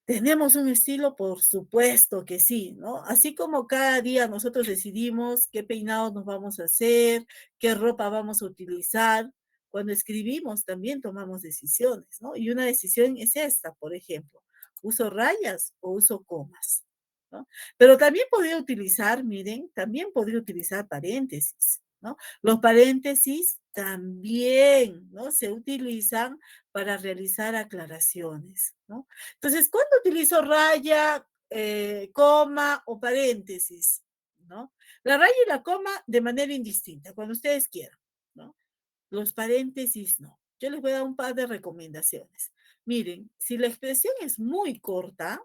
¿Tenemos un estilo? Por supuesto que sí, ¿no? Así como cada día nosotros decidimos qué peinado nos vamos a hacer, qué ropa vamos a utilizar, cuando escribimos también tomamos decisiones, ¿no? Y una decisión es esta, por ejemplo, ¿uso rayas o uso comas?, ¿no? Pero también podría utilizar, miren, también podría utilizar paréntesis, ¿no? Los paréntesis también, ¿no?, se utilizan para realizar aclaraciones, ¿no? Entonces, ¿cuándo utilizo raya, coma o paréntesis?, ¿no? La raya y la coma de manera indistinta, cuando ustedes quieran, ¿no? Los paréntesis no. Yo les voy a dar un par de recomendaciones. Miren, si la expresión es muy corta,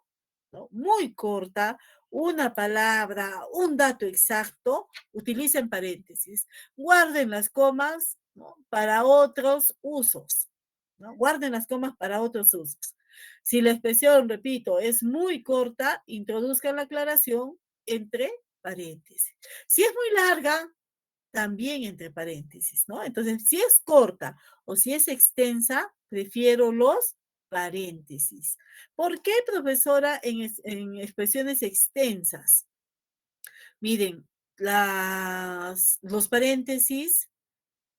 ¿no?, muy corta, una palabra, un dato exacto, utilicen paréntesis. Guarden las comas, ¿no?, para otros usos, ¿no? Guarden las comas para otros usos. Si la expresión, repito, es muy corta, introduzcan la aclaración entre paréntesis. Si es muy larga, también entre paréntesis, ¿no? Entonces, si es corta o si es extensa, prefiero los paréntesis. ¿Por qué, profesora, en expresiones extensas? Miren, los paréntesis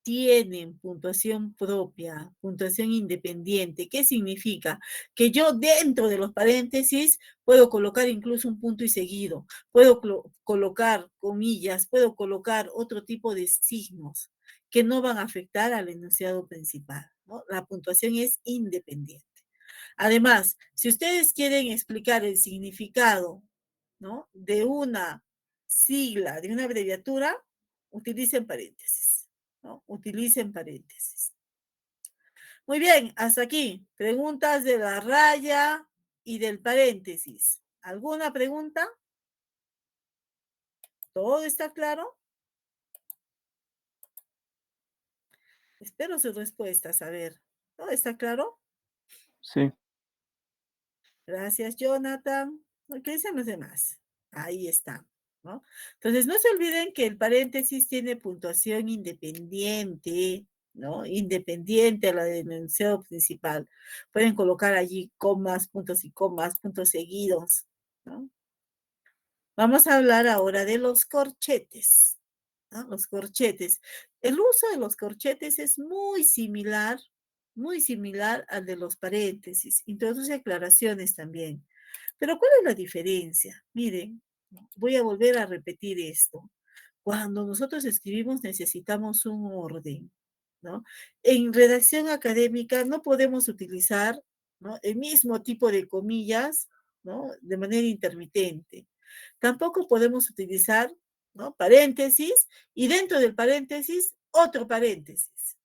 tienen puntuación propia, puntuación independiente. ¿Qué significa? Que yo dentro de los paréntesis puedo colocar incluso un punto y seguido, puedo colocar comillas, puedo colocar otro tipo de signos que no van a afectar al enunciado principal, ¿no? La puntuación es independiente. Además, si ustedes quieren explicar el significado, ¿no?, de una sigla, de una abreviatura, utilicen paréntesis, ¿no? Utilicen paréntesis. Muy bien, hasta aquí. Preguntas de la raya y del paréntesis. ¿Alguna pregunta? ¿Todo está claro? Espero sus respuestas, a ver. ¿No? ¿Está claro? Sí. Gracias, Jonathan. ¿Qué dicen los demás? Ahí está, ¿no? Entonces, no se olviden que el paréntesis tiene puntuación independiente, ¿no? Independiente a la del enunciado principal. Pueden colocar allí comas, puntos seguidos, ¿no? Vamos a hablar ahora de los corchetes, ¿no? Los corchetes. El uso de los corchetes es muy similar al de los paréntesis. Introduce aclaraciones también. Pero ¿cuál es la diferencia? Miren, voy a volver a repetir esto. Cuando nosotros escribimos necesitamos un orden, ¿no? En redacción académica no podemos utilizar, ¿no?, el mismo tipo de comillas, ¿no?, de manera intermitente. Tampoco podemos utilizar, ¿no?, paréntesis y dentro del paréntesis otro paréntesis.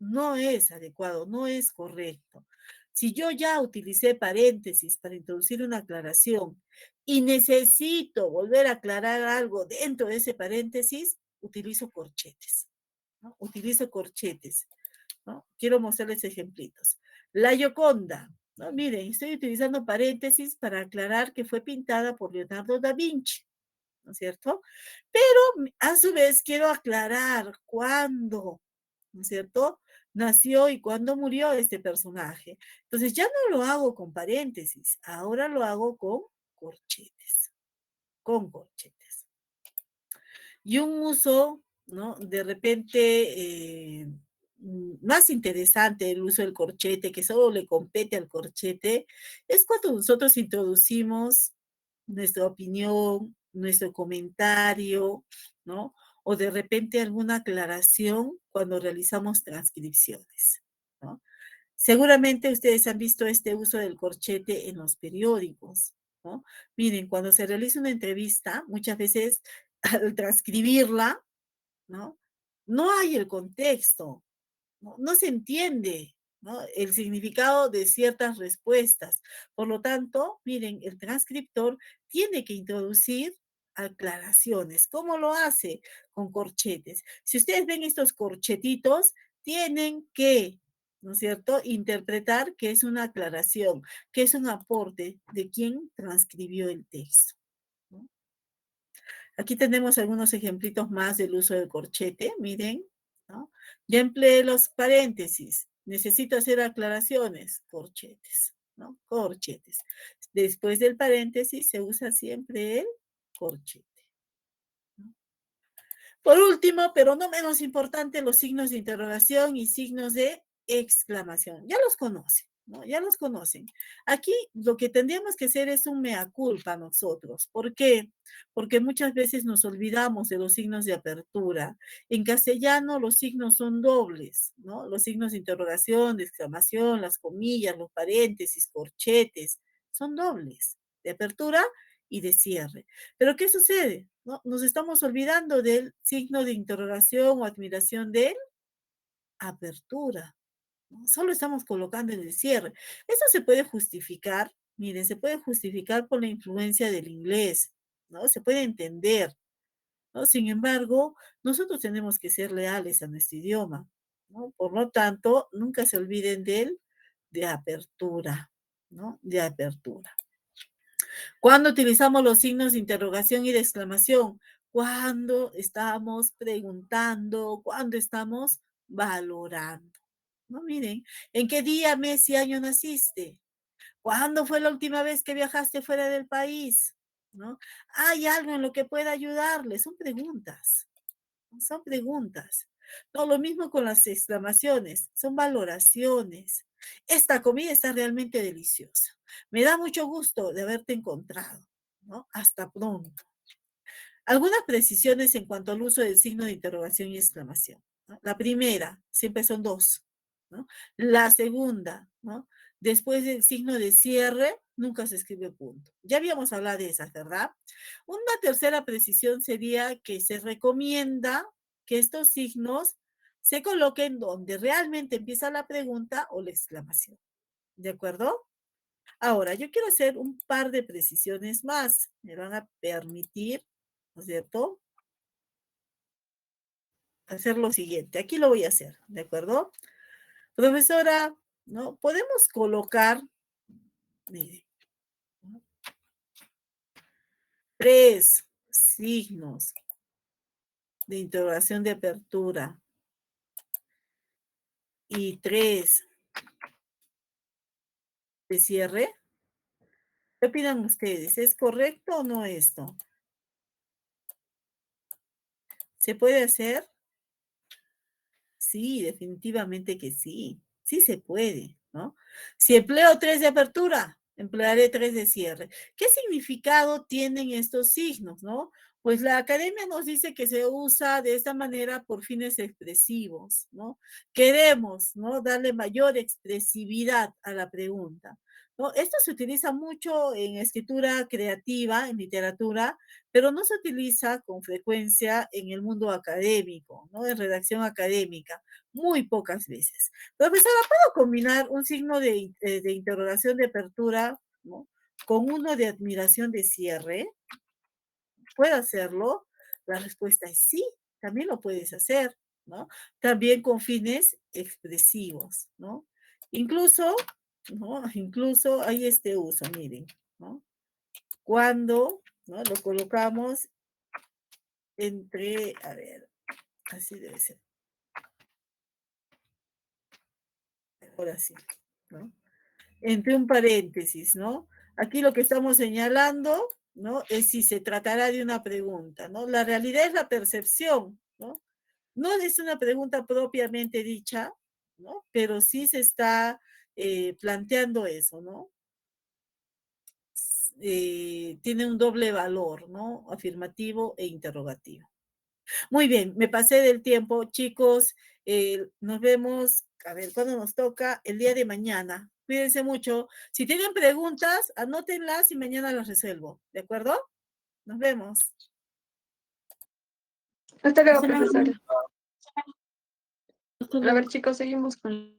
No es adecuado, no es correcto. Si yo ya utilicé paréntesis para introducir una aclaración y necesito volver a aclarar algo dentro de ese paréntesis, utilizo corchetes, ¿no? Utilizo corchetes, ¿no? Quiero mostrarles ejemplitos. La Gioconda, ¿no? Miren, estoy utilizando paréntesis para aclarar que fue pintada por Leonardo da Vinci, ¿no es cierto? Pero a su vez quiero aclarar cuándo, ¿no es cierto?, nació y cuándo murió este personaje. Entonces ya no lo hago con paréntesis, ahora lo hago con corchetes, con corchetes. Y un uso, ¿no?, de repente más interesante del uso del corchete, que solo le compete al corchete, es cuando nosotros introducimos nuestra opinión, nuestro comentario, ¿no? O de repente alguna aclaración cuando realizamos transcripciones, ¿no? Seguramente ustedes han visto este uso del corchete en los periódicos, ¿no? Miren, cuando se realiza una entrevista, muchas veces al transcribirla, ¿no?, no hay el contexto, no se entiende, ¿no?, el significado de ciertas respuestas. Por lo tanto, miren, el transcriptor tiene que introducir aclaraciones. ¿Cómo lo hace? Con corchetes. Si ustedes ven estos corchetitos, tienen que, ¿no es cierto?, interpretar que es una aclaración, que es un aporte de quien transcribió el texto, ¿no? Aquí tenemos algunos ejemplitos más del uso del corchete, miren, ¿no? Ya empleé los paréntesis. Necesito hacer aclaraciones, corchetes, ¿no? Corchetes. Después del paréntesis se usa siempre el corchete, ¿no? Por último, pero no menos importante, los signos de interrogación y signos de exclamación. Ya los conocen, ¿no? Ya los conocen. Aquí lo que tendríamos que hacer es un mea culpa nosotros. ¿Por qué? Porque muchas veces nos olvidamos de los signos de apertura. En castellano los signos son dobles, ¿no? Los signos de interrogación, de exclamación, las comillas, los paréntesis, corchetes, son dobles, de apertura y de cierre. Pero ¿qué sucede? ¿No? Nos estamos olvidando del signo de interrogación o admiración de apertura, ¿no? Solo estamos colocando en el cierre. Eso se puede justificar, miren, se puede justificar por la influencia del inglés, ¿no? Se puede entender, ¿no? Sin embargo, nosotros tenemos que ser leales a nuestro idioma, ¿no? Por lo tanto, nunca se olviden de apertura, ¿no? De apertura. ¿Cuándo utilizamos los signos de interrogación y de exclamación? Cuando estamos preguntando, cuando estamos valorando. No, miren, ¿en qué día, mes y año naciste? ¿Cuándo fue la última vez que viajaste fuera del país? ¿No? ¿Hay algo en lo que pueda ayudarle? Son preguntas, ¿no? Son preguntas. No, lo mismo con las exclamaciones, son valoraciones. Esta comida está realmente deliciosa. Me da mucho gusto de haberte encontrado, ¿no? Hasta pronto. Algunas precisiones en cuanto al uso del signo de interrogación y exclamación, ¿no? La primera, siempre son dos, ¿no? La segunda, ¿no?, después del signo de cierre, nunca se escribe punto. Ya habíamos hablado de esas, ¿verdad? Una tercera precisión sería que se recomienda que estos signos se coloquen donde realmente empieza la pregunta o la exclamación. ¿De acuerdo? Ahora, yo quiero hacer un par de precisiones más. Me van a permitir, ¿no es cierto?, hacer lo siguiente. Aquí lo voy a hacer, ¿de acuerdo? Profesora, ¿no? Podemos colocar, miren, ¿no? 3 signos de interrogación de apertura y 3 de cierre. ¿Qué opinan ustedes? ¿Es correcto o no esto? ¿Se puede hacer? Sí, definitivamente que sí. Sí se puede, ¿no? Si empleo 3 de apertura, emplearé 3 de cierre. ¿Qué significado tienen estos signos, no? Pues la academia nos dice que se usa de esta manera por fines expresivos, ¿no? Queremos, ¿no? Darle mayor expresividad a la pregunta, ¿no? Esto se utiliza mucho en escritura creativa, en literatura, pero no se utiliza con frecuencia en el mundo académico, ¿no? En redacción académica, muy pocas veces. Profesora, ¿puedo combinar un signo de interrogación de apertura, ¿no? Con uno de admiración de cierre? ¿Puedo hacerlo? La respuesta es sí, también lo puedes hacer, ¿no? También con fines expresivos, ¿no? Incluso, ¿no? Incluso hay este uso, miren, ¿no? Cuando, ¿no? Lo colocamos entre, a ver, así debe ser. Ahora sí, ¿no? Entre un paréntesis, ¿no? Aquí lo que estamos señalando, ¿no? Es si se tratará de una pregunta, ¿no? La realidad es la percepción, ¿no? No es una pregunta propiamente dicha, ¿no? Pero sí se está planteando eso, ¿no? Tiene un doble valor, ¿no? Afirmativo e interrogativo. Muy bien, me pasé del tiempo, chicos. Nos vemos, a ver, ¿cuándo nos toca? El día de mañana. Cuídense mucho. Si tienen preguntas, anótenlas y mañana las resuelvo. ¿De acuerdo? Nos vemos. Hasta luego, Hasta luego. profesora. A ver, chicos, seguimos con